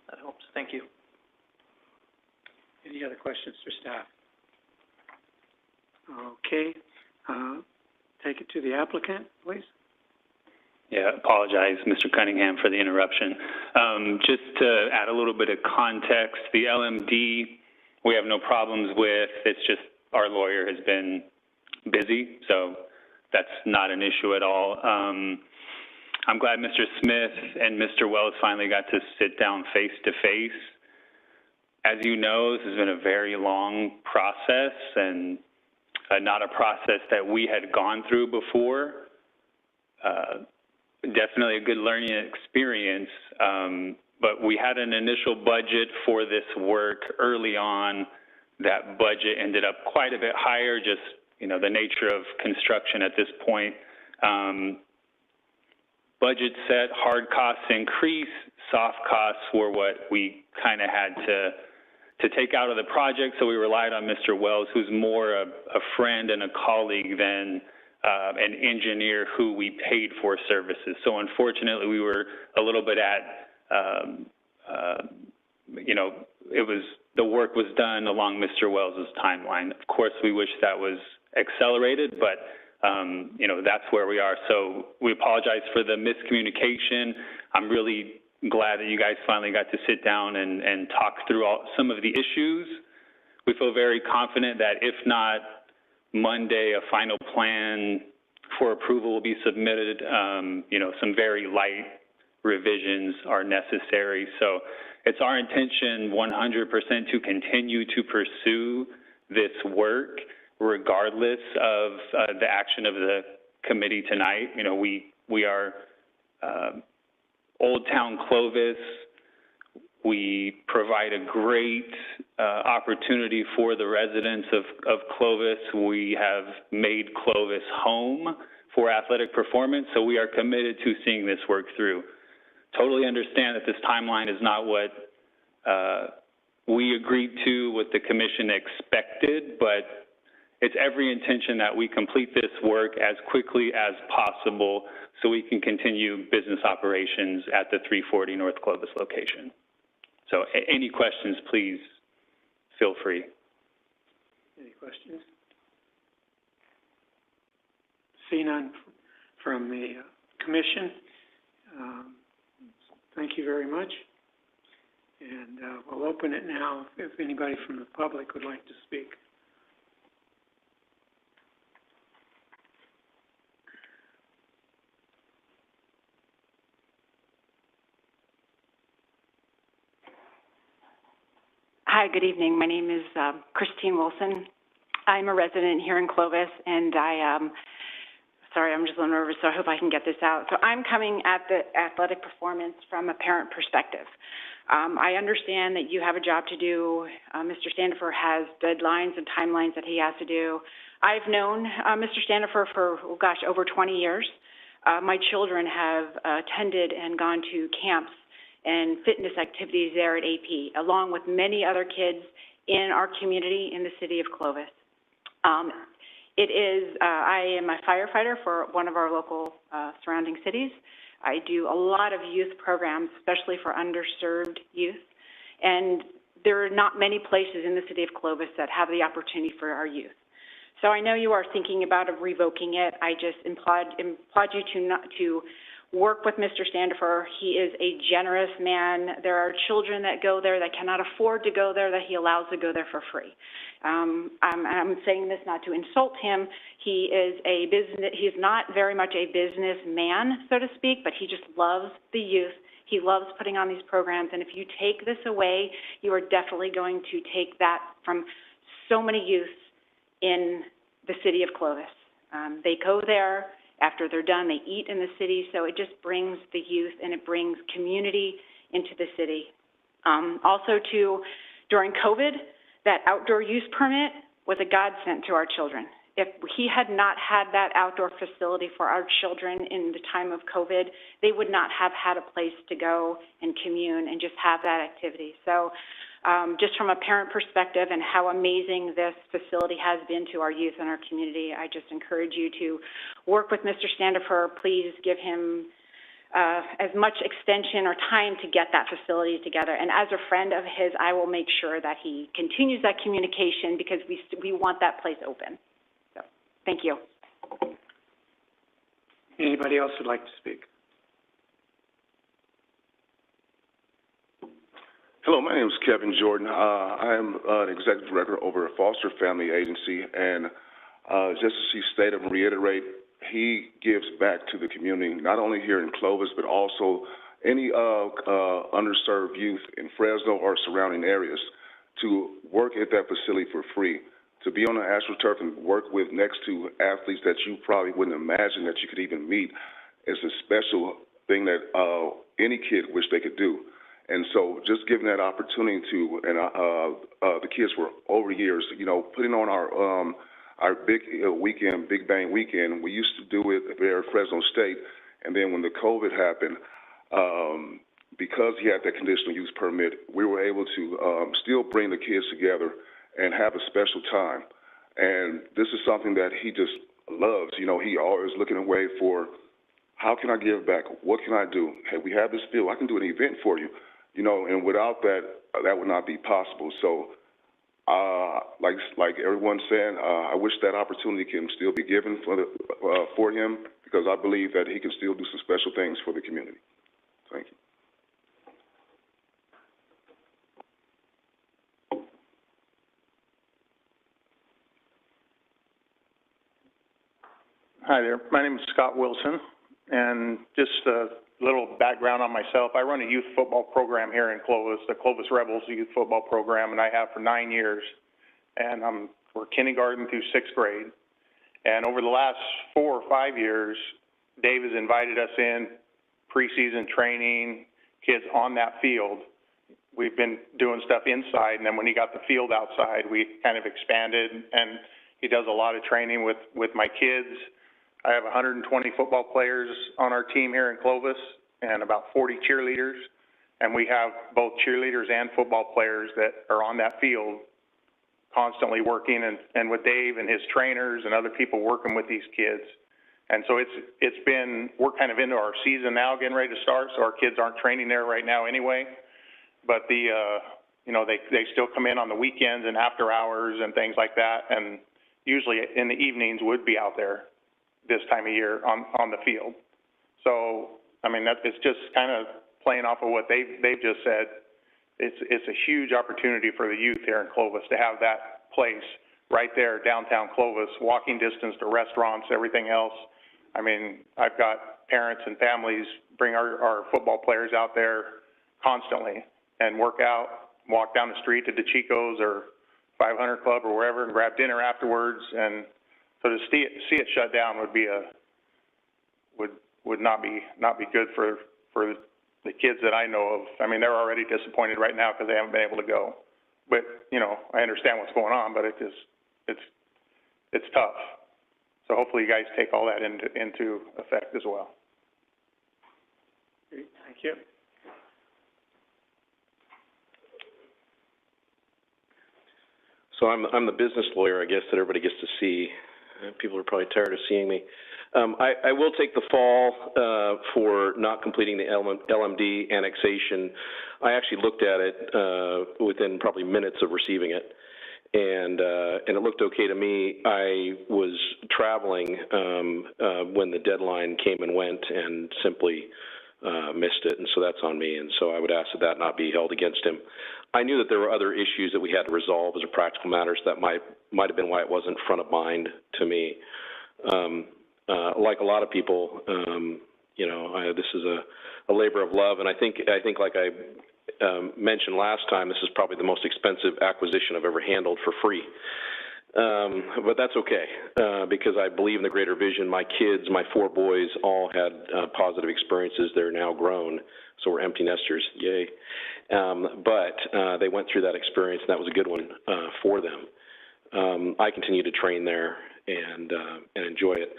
That helps. Thank you. Any other questions for staff? Okay, take it to the applicant, please. Yeah, apologize, Mr. Cunningham, for the interruption. Just to add a little bit of context, the LMD we have no problems with. It's just our lawyer has been busy, so that's not an issue at all. I'm glad Mr. Smith and Mr. Wells finally got to sit down face to face. As you know, this has been a very long process and not a process that we had gone through before. Definitely a good learning experience, but we had an initial budget for this work early on. That budget ended up quite a bit higher, just, you know, the nature of construction at this point. Budget set, hard costs increase, soft costs were what we kind of had to take out of the project, so we relied on Mr. Wells, who's more a friend and a colleague than an engineer who we paid for services. So unfortunately, we were a little bit at, you know, the work was done along Mr. Wells' timeline. Of course, we wish that was accelerated, but, you know, that's where we are. So we apologize for the miscommunication. I'm really glad that you guys finally got to sit down and talk through some of the issues. We feel very confident that if not Monday, a final plan for approval will be submitted. You know, some very light revisions are necessary. So it's our intention 100% to continue to pursue this work regardless of the action of the committee tonight. You know, we are Old Town Clovis. We provide a great opportunity for the residents of Clovis. We have made Clovis home for athletic performance, so we are committed to seeing this work through. Totally understand that this timeline is not what we agreed to, what the commission expected, but it's every intention that we complete this work as quickly as possible so we can continue business operations at the 340 North Clovis location. So any questions, please feel free. Any questions? See none from the commission. Thank you very much. And we'll open it now if anybody from the public would like to speak. Hi, good evening. My name is Christine Wilson. I'm a resident here in Clovis, and sorry, I'm just a little nervous, so I hope I can get this out. So I'm coming at the athletic performance from a parent perspective. I understand that you have a job to do. Mr. Standifer has deadlines and timelines that he has to do. I've known Mr. Standifer for, oh gosh, over 20 years. My children have attended and gone to camps and fitness activities there at AP, along with many other kids in our community in the city of Clovis. I am a firefighter for one of our local surrounding cities. I do a lot of youth programs, especially for underserved youth, and there are not many places in the city of Clovis that have the opportunity for our youth. So I know you are thinking about revoking it. I just implore you to work with Mr. Standifer. He is a generous man. There are children that go there that cannot afford to go there that he allows to go there for free. I'm saying this not to insult him. He is not very much a businessman, so to speak, but he just loves the youth. He loves putting on these programs, and if you take this away, you are definitely going to take that from so many youth in the city of Clovis. They go there. After they're done, they eat in the city, so it just brings the youth and it brings community into the city. Also, during COVID, that outdoor use permit was a godsend to our children. If he had not had that outdoor facility for our children in the time of COVID, they would not have had a place to go and commune and just have that activity. So just from a parent perspective and how amazing this facility has been to our youth and our community, I just encourage you to work with Mr. Standifer. Please give him as much extension or time to get that facility together. And as a friend of his, I will make sure that he continues that communication because we want that place open. Thank you. Anybody else would like to speak? Hello, my name is Kevin Jordan. I am an executive director over a foster family agency, and just as she stated and reiterate, he gives back to the community, not only here in Clovis, but also any underserved youth in Fresno or surrounding areas to work at that facility for free, to be on the AstroTurf and work with next to athletes that you probably wouldn't imagine that you could even meet is a special thing that any kid wish they could do. And so just giving that opportunity to, and the kids were over years, you know, putting on our big weekend, Big Bang weekend. We used to do it there at Fresno State, and then when the COVID happened, because he had that conditional use permit, we were able to still bring the kids together and have a special time. And this is something that he just loves. You know, he always looking away for, how can I give back? What can I do? Hey, we have this field. I can do an event for you. You know, and without that, that would not be possible. So, like everyone's saying, I wish that opportunity can still be given for him, because I believe that he can still do some special things for the community. Thank you. Hi there. My name is Scott Wilson, and just a little background on myself. I run a youth football program here in Clovis, the Clovis Rebels youth football program, and I have for 9 years. And we're kindergarten through 6th grade. And over the last 4 or 5 years, Dave has invited us in, preseason training, kids on that field. We've been doing stuff inside, and then when he got the field outside, we kind of expanded, and he does a lot of training with my kids. I have 120 football players on our team here in Clovis and about 40 cheerleaders, and we have both cheerleaders and football players that are on that field constantly working, and with Dave and his trainers and other people working with these kids. And so it's been, we're kind of into our season now, getting ready to start, so our kids aren't training there right now anyway. But you know, they still come in on the weekends and after hours and things like that, and usually in the evenings would be out there this time of year on the field. So, I mean, it's just kind of playing off of what they've just said. It's a huge opportunity for the youth here in Clovis to have that place right there, downtown Clovis, walking distance to restaurants, everything else. I mean, I've got parents and families bring our football players out there constantly and work out, walk down the street to DeChico's or 500 Club or wherever and grab dinner afterwards. And so to see it shut down would be would not be good for the kids that I know of. I mean, they're already disappointed right now because they haven't been able to go. But you know, I understand what's going on, but it's tough. So hopefully you guys take all that into effect as well. Great, thank you. So I'm the business lawyer, I guess, that everybody gets to see. People are probably tired of seeing me. I will take the fall for not completing the LMD annexation. I actually looked at it within probably minutes of receiving it, and it looked okay to me. I was traveling when the deadline came and went, and simply missed it, and so that's on me. And so I would ask that not be held against him. I knew that there were other issues that we had to resolve as a practical matter, so that might have been why it wasn't front of mind to me. Like a lot of people, you know, this is a labor of love, and I think like I mentioned last time, this is probably the most expensive acquisition I've ever handled for free. But that's okay, because I believe in the greater vision. My kids, my 4 boys, all had positive experiences. They're now grown, so we're empty nesters, yay. But they went through that experience, and that was a good one for them. I continue to train there and enjoy it.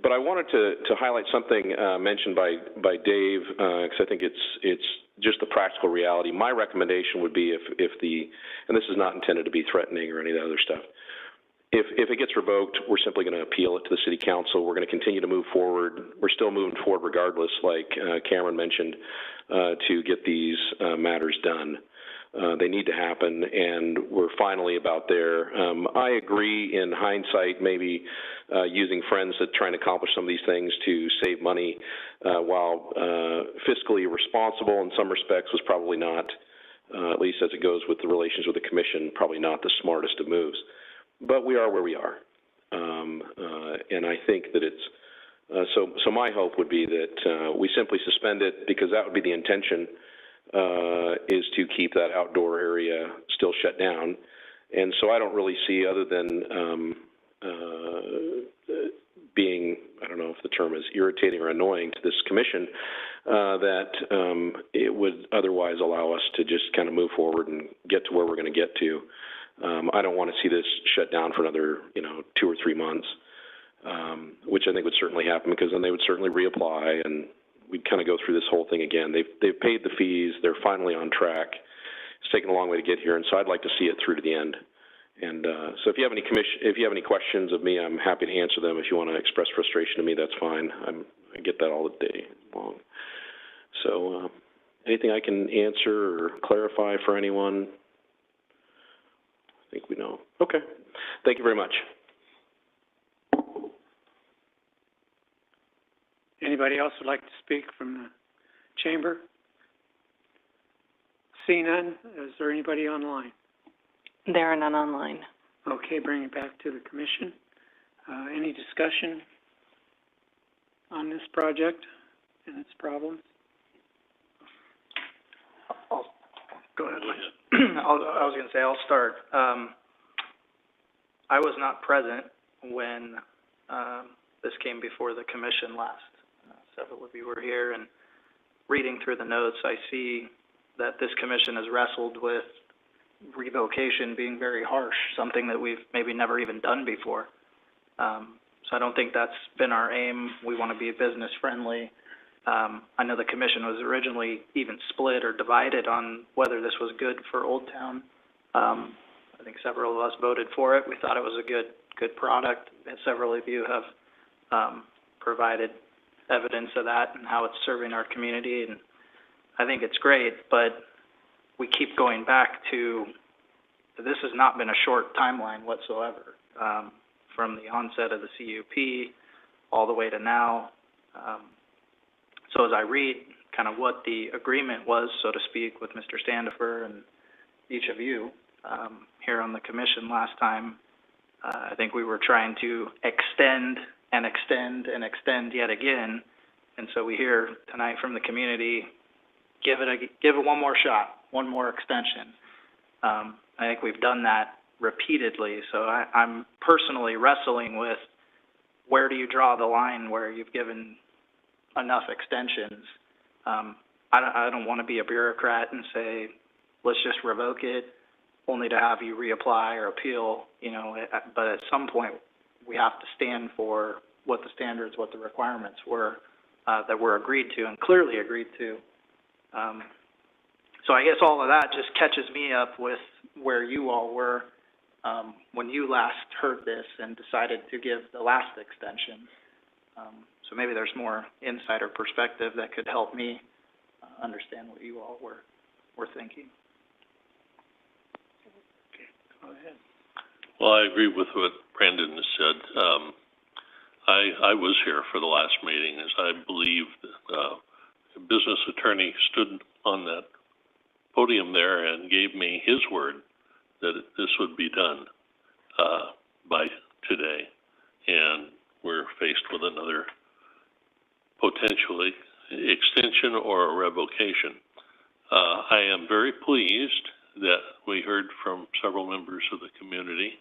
But I wanted to highlight something mentioned by Dave, because I think it's just the practical reality. My recommendation would be if and this is not intended to be threatening or any of the other stuff, if it gets revoked, we're simply going to appeal it to the city council. We're going to continue to move forward. We're still moving forward regardless, like Cameron mentioned, to get these matters done. They need to happen, and we're finally about there. I agree in hindsight, maybe using friends that trying to accomplish some of these things to save money, while fiscally responsible in some respects, was probably not, at least as it goes with the relations with the commission, probably not the smartest of moves. But we are where we are. And I think that it's, so my hope would be that we simply suspend it, because that would be the intention, is to keep that outdoor area still shut down. And so I don't really see, other than being, I don't know if the term is irritating or annoying to this commission, that it would otherwise allow us to just kind of move forward and get to where we're going to get to. I don't want to see this shut down for another, 2 or 3 months, which I think would certainly happen, because then they would certainly reapply, and we'd kind of go through this whole thing again. They've paid the fees. They're finally on track. It's taken a long way to get here, and so I'd like to see it through to the end. And so if you have any questions of me, I'm happy to answer them. If you want to express frustration to me, that's fine. I get that all the day long. So anything I can answer or clarify for anyone? I think we know. Okay. Thank you very much. Anybody else would like to speak from the chamber? See none. Is there anybody online? There are none online. Okay, bring it back to the commission. Any discussion on this project and its problems? Go ahead, Mike. I was going to say, I'll start. I was not present when this came before the commission last. Several of you were here, and reading through the notes, I see that this commission has wrestled with revocation being very harsh, something that we've maybe never even done before. So I don't think that's been our aim. We want to be business friendly. I know the commission was originally even split or divided on whether this was good for Old Town. I think several of us voted for it. We thought it was a good product, and several of you have provided evidence of that and how it's serving our community, and I think it's great, but we keep going back to, this has not been a short timeline whatsoever, from the onset of the CUP all the way to now. So as I read kind of what the agreement was, so to speak, with Mr. Standifer and each of you here on the commission last time, I think we were trying to extend and extend and extend yet again, and so we hear tonight from the community, give it one more shot, one more extension. I think we've done that repeatedly, so I'm personally wrestling with, where do you draw the line where you've given enough extensions? I don't want to be a bureaucrat and say, let's just revoke it, only to have you reapply or appeal, but at some point we have to stand for what the standards, what the requirements were that were agreed to and clearly agreed to. So I guess all of that just catches me up with where you all were when you last heard this and decided to give the last extension. So maybe there's more insider perspective that could help me understand what you all were thinking. Okay, go ahead. Well, I agree with what Brandon has said. I was here for the last meeting, as I believe the business attorney stood on that podium there and gave me his word that this would be done by today, and we're faced with another potentially extension or a revocation. I am very pleased that we heard from several members of the community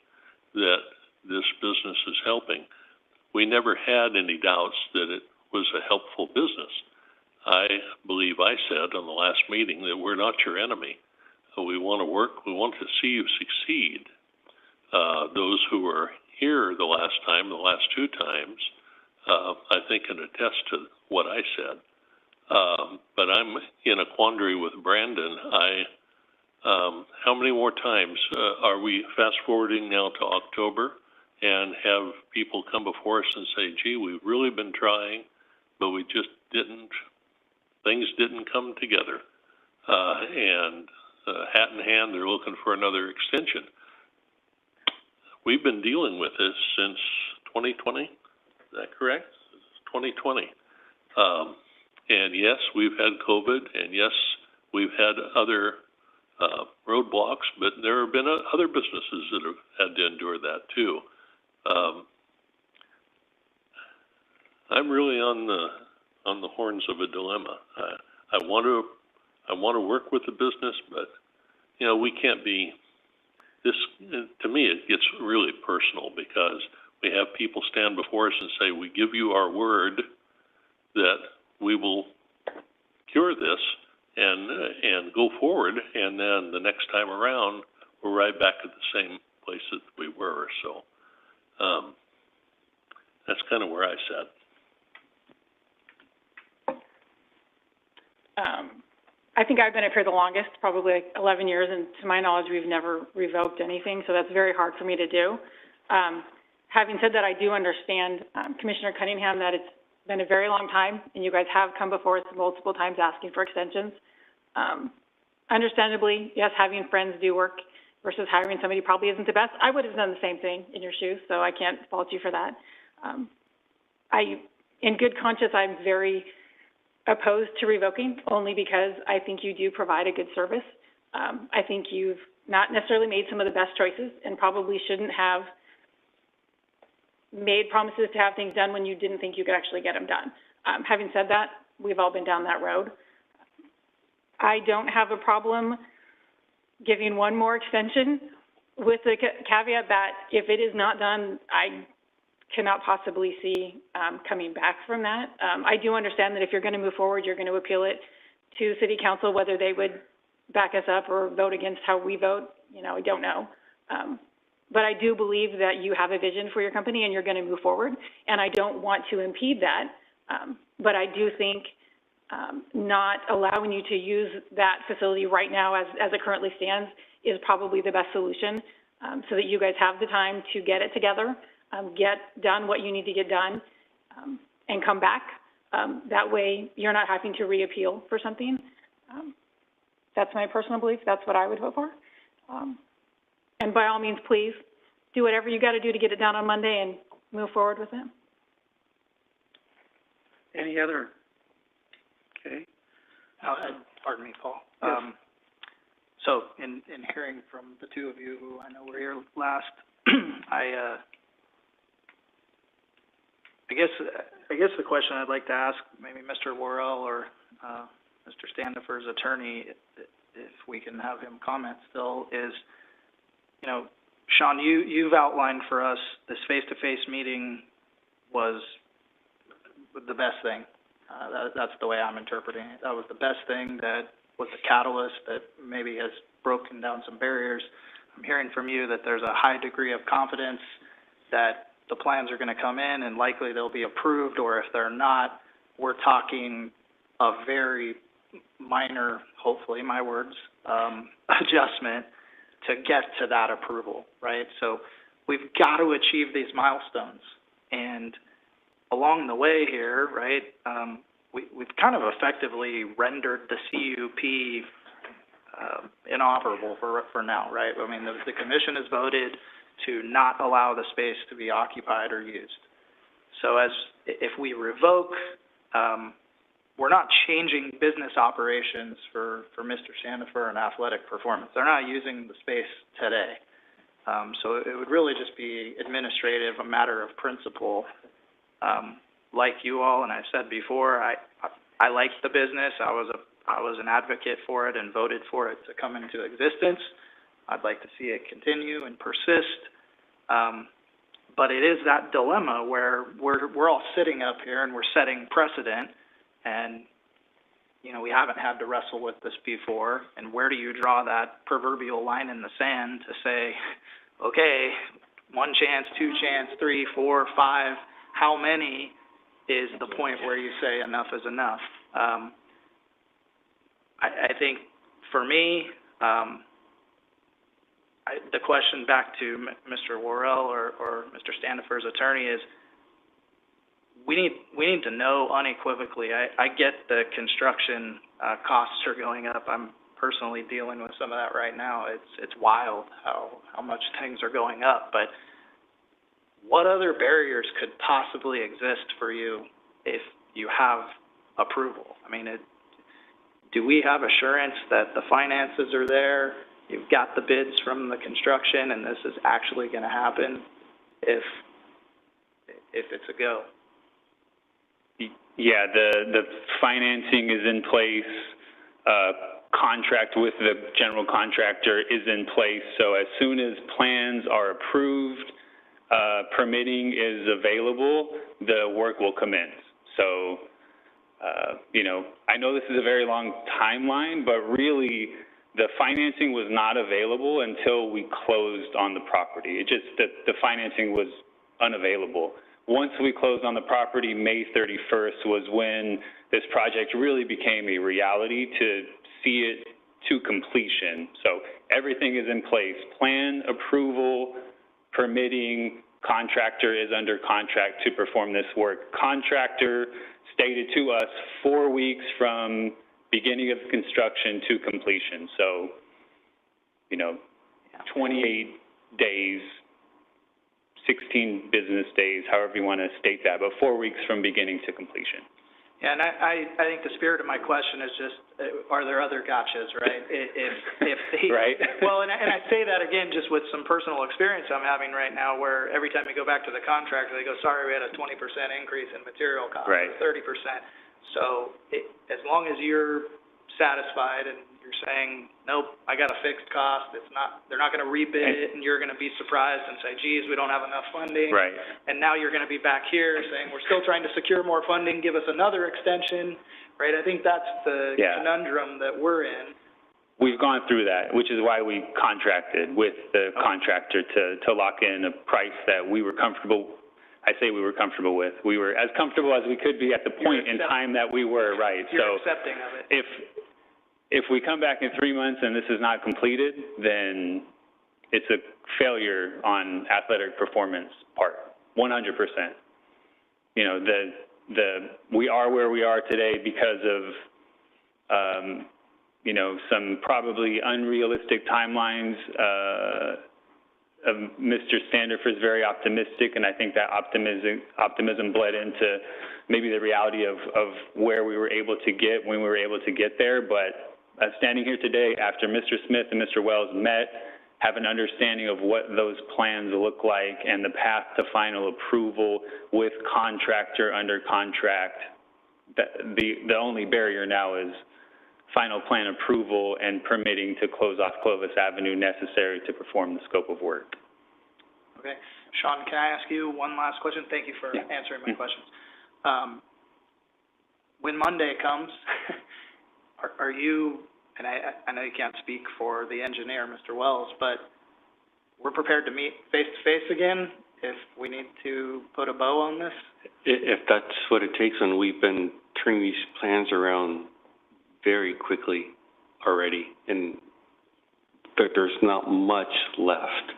that this business is helping. We never had any doubts that it was a helpful business. I believe I said on the last meeting that we're not your enemy. We want to work, we want to see you succeed. Those who were here the last time, the last 2 times, I think can attest to what I said. But I'm in a quandary with Brandon. How many more times are we fast forwarding now to October and have people come before us and say, gee, we've really been trying, but we just things didn't come together. And hat in hand, they're looking for another extension. We've been dealing with this since 2020, is that correct? 2020. And yes, we've had COVID, and yes, we've had other roadblocks, but there have been other businesses that have had to endure that too. I'm really on the horns of a dilemma. I want to work with the business, but you know, we can't be. This, to me, it gets really personal because we have people stand before us and say, "We give you our word that we will cure this and go forward," and then the next time around, we're right back at the same place that we were. So that's kind of where I sat. I think I've been up here the longest, probably like 11 years, and to my knowledge, we've never revoked anything, so that's very hard for me to do. Having said that, I do understand, Commissioner Cunningham, that it's been a very long time, and you guys have come before us multiple times asking for extensions. Understandably, yes, having friends do work versus hiring somebody probably isn't the best. I would have done the same thing in your shoes, so I can't fault you for that. In good conscience, I'm very opposed to revoking, only because I think you do provide a good service. I think you've not necessarily made some of the best choices and probably shouldn't have made promises to have things done when you didn't think you could actually get them done. Having said that, we've all been down that road. I don't have a problem giving one more extension with the caveat that if it is not done, I cannot possibly see coming back from that. I do understand that if you're going to move forward, you're going to appeal it to City Council, whether they would back us up or vote against how we vote. You know, I don't know. But I do believe that you have a vision for your company and you're going to move forward, and I don't want to impede that. But I do think not allowing you to use that facility right now as it currently stands is probably the best solution, so that you guys have the time to get it together, get done what you need to get done, and come back. That way you're not having to reappeal for something. That's my personal belief. That's what I would vote for. And by all means, please do whatever you got to do to get it done on Monday and move forward with it. Any other? Okay. Pardon me, Paul. Yes. So in hearing from the two of you who I know were here last, I guess the question I'd like to ask maybe Mr. Worrell or Mr. Standifer's attorney, if we can have him comment still, is, you know, Sean, you've outlined for us this face-to-face meeting was the best thing. That's the way I'm interpreting it. That was the best thing, that was the catalyst that maybe has broken down some barriers. I'm hearing from you that there's a high degree of confidence that the plans are going to come in and likely they'll be approved, or if they're not, we're talking a very minor, hopefully, my words, adjustment to get to that approval, right? So we've got to achieve these milestones. And along the way here, right, we've kind of effectively rendered the CUP inoperable for now, right? I mean, the commission has voted to not allow the space to be occupied or used. So if we revoke, we're not changing business operations for Mr. Standifer and athletic performance. They're not using the space today. So it would really just be administrative, a matter of principle. Like you all, and I've said before, I liked the business. I was an advocate for it and voted for it to come into existence. I'd like to see it continue and persist. But it is that dilemma where we're all sitting up here and we're setting precedent, and you know, we haven't had to wrestle with this before. And where do you draw that proverbial line in the sand to say, okay, 1 chance, 2 chance, 3, 4, 5, how many is the point where you say enough is enough? I think for me, the question back to Mr. Worrell or Mr. Standifer's attorney is, we need to know unequivocally. I get the construction costs are going up. I'm personally dealing with some of that right now. It's wild how much things are going up, but what other barriers could possibly exist for you if you have approval? I mean, do we have assurance that the finances are there, you've got the bids from the construction, and this is actually going to happen if it's a go? Yeah, the financing is in place, contract with the general contractor is in place, so as soon as plans are approved, permitting is available, the work will commence. So, you know, I know this is a very long timeline, but really the financing was not available until we closed on the property. It just, the financing was unavailable. Once we closed on the property, May 31st was when this project really became a reality to see it to completion. So everything is in place. Plan, approval, permitting, contractor is under contract to perform this work. Contractor stated to us 4 weeks from beginning of construction to completion. So, you know, 28 days, 16 business days, however you want to state that, but 4 weeks from beginning to completion. Yeah, and I think the spirit of my question is just, are there other gotchas, right? If they, right. Well, and I say that again just with some personal experience I'm having right now, where every time we go back to the contractor, they go, sorry, we had a 20% increase in material costs, right. or 30%. So as long as you're satisfied and you're saying, nope, I got a fixed cost, it's not, they're not going to rebid it, and you're going to be surprised and say, geez, we don't have enough funding. Right. And now you're going to be back here saying, we're still trying to secure more funding, give us another extension, right? I think that's the conundrum that we're in. We've gone through that, which is why we contracted with the contractor to lock in a price that we were comfortable. I say we were comfortable with. We were as comfortable as we could be at the point in time that we were, right? You're accepting of it. If we come back in 3 months and this is not completed, then it's a failure on athletic performance part, 100%. You know, we are where we are today because of, you know, some probably unrealistic timelines. Mr. Standifer is very optimistic, and I think that optimism bled into maybe the reality of where we were able to get when we were able to get there. But standing here today, after Mr. Smith and Mr. Wells met, have an understanding of what those plans look like and the path to final approval with contractor under contract, the only barrier now is final plan approval and permitting to close off Clovis Avenue necessary to perform the scope of work. Okay. Sean, can I ask you one last question? Thank you for answering my questions. When Monday comes, are you, and I know you can't speak for the engineer, Mr. Wells, but we're prepared to meet face-to-face again if we need to put a bow on this? If that's what it takes, and we've been turning these plans around very quickly already, and there's not much left.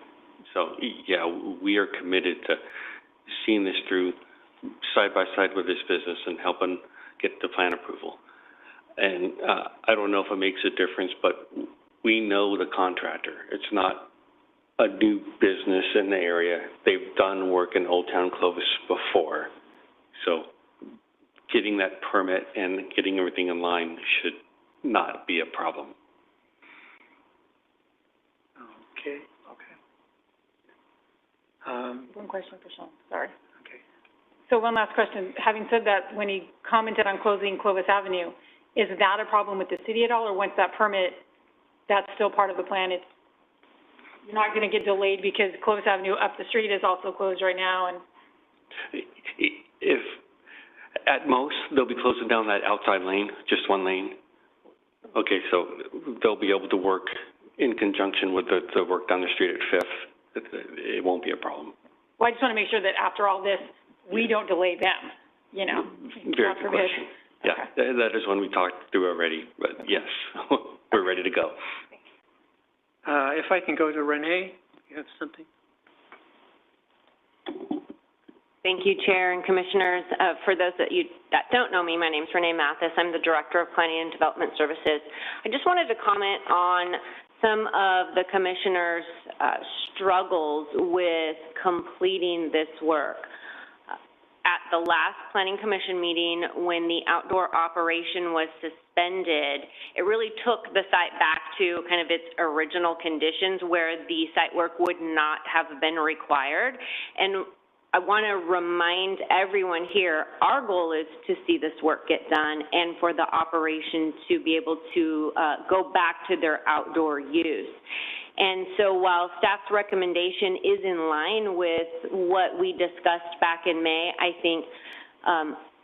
So, yeah, we are committed to seeing this through side by side with this business and helping get the plan approval. And I don't know if it makes a difference, but we know the contractor. It's not a new business in the area. They've done work in Old Town Clovis before. So getting that permit and getting everything in line should not be a problem. Okay. One question for Sean, sorry. Okay. So one last question. Having said that, when he commented on closing Clovis Avenue, is that a problem with the city at all, or once that permit, that's still part of the plan? You're not going to get delayed because Clovis Avenue up the street is also closed right now, and if at most they'll be closing down that outside lane, just one lane. Okay, so they'll be able to work in conjunction with the work down the street at Fifth. It won't be a problem. Well, I just want to make sure that after all this, we don't delay them, you know. Very good question. Yeah, okay. That is one we talked through already, but yes, we're ready to go. If I can go to Renee, you have something? Thank you, Chair and Commissioners. For those that don't know me, my name is Renee Mathis. I'm the Director of Planning and Development Services. I just wanted to comment on some of the Commissioners' struggles with completing this work. At the last Planning Commission meeting, when the outdoor operation was suspended, it really took the site back to kind of its original conditions where the site work would not have been required. And I want to remind everyone here, our goal is to see this work get done and for the operation to be able to go back to their outdoor use. And so while staff's recommendation is in line with what we discussed back in May, I think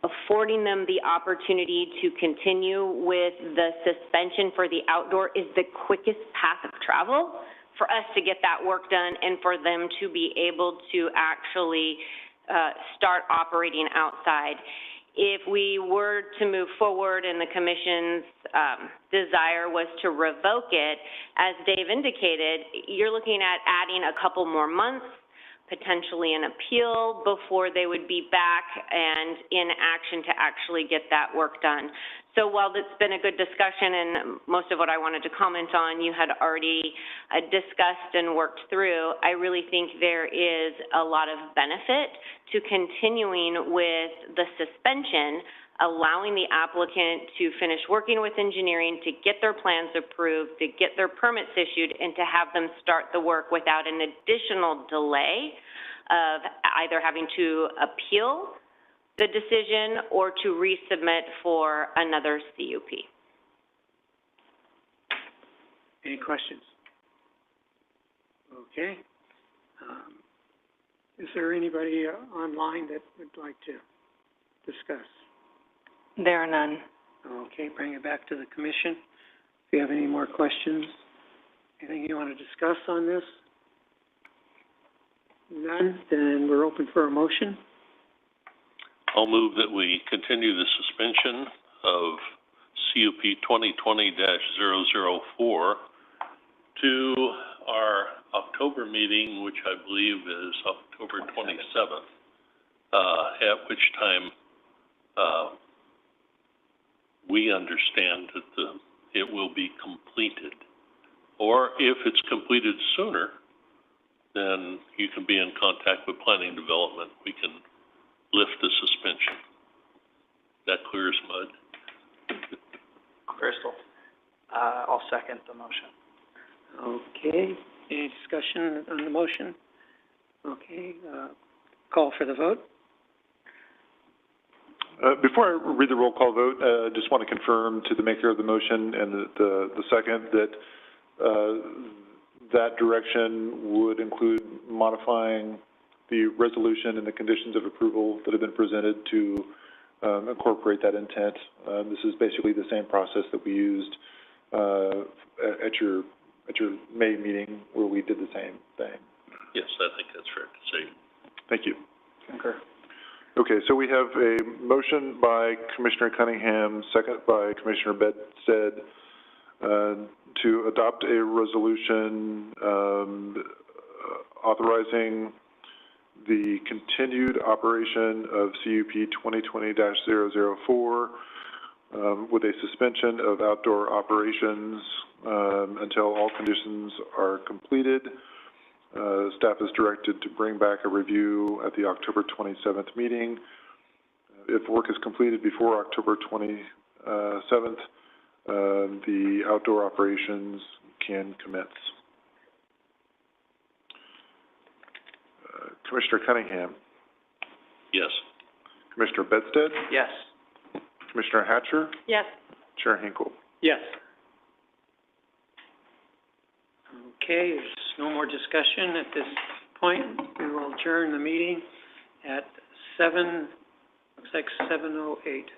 affording them the opportunity to continue with the suspension for the outdoor is the quickest path of travel for us to get that work done and for them to be able to actually start operating outside. If we were to move forward and the Commission's desire was to revoke it, as Dave indicated, you're looking at adding a couple more months, potentially an appeal before they would be back and in action to actually get that work done. So while it's been a good discussion and most of what I wanted to comment on you had already discussed and worked through, I really think there is a lot of benefit to continuing with the suspension, allowing the applicant to finish working with engineering, to get their plans approved, to get their permits issued, and to have them start the work without an additional delay of either having to appeal the decision or to resubmit for another CUP. Any questions? Okay. Is there anybody online that would like to discuss? There are none. Okay, bring it back to the Commission. If you have any more questions, anything you want to discuss on this? None, then we're open for a motion. I'll move that we continue the suspension of CUP 2020-004 to our October meeting, which I believe is October 27th, at which time we understand that it will be completed. Or if it's completed sooner, then you can be in contact with Planning Development. We can lift the suspension. That clear as mud. Crystal. I'll second the motion. Okay, any discussion on the motion? Okay, call for the vote. Before I read the roll call vote, I just want to confirm to the maker of the motion and the second that that direction would include modifying the resolution and the conditions of approval that have been presented to incorporate that intent. This is basically the same process that we used at your May meeting where we did the same thing. Yes, I think that's fair to say. Thank you. Concur. Okay, so we have a motion by Commissioner Cunningham, second by Commissioner Bedstead, to adopt a resolution authorizing the continued operation of CUP 2020-004 with a suspension of outdoor operations until all conditions are completed. Staff is directed to bring back a review at the October 27th meeting. If work is completed before October 27th, the outdoor operations can commence. Commissioner Cunningham? Yes. Commissioner Bedstead? Yes. Commissioner Hatcher? Yes. Chair Hinkle? Yes. Okay, there's no more discussion at this point. We will adjourn the meeting at looks like 7:08.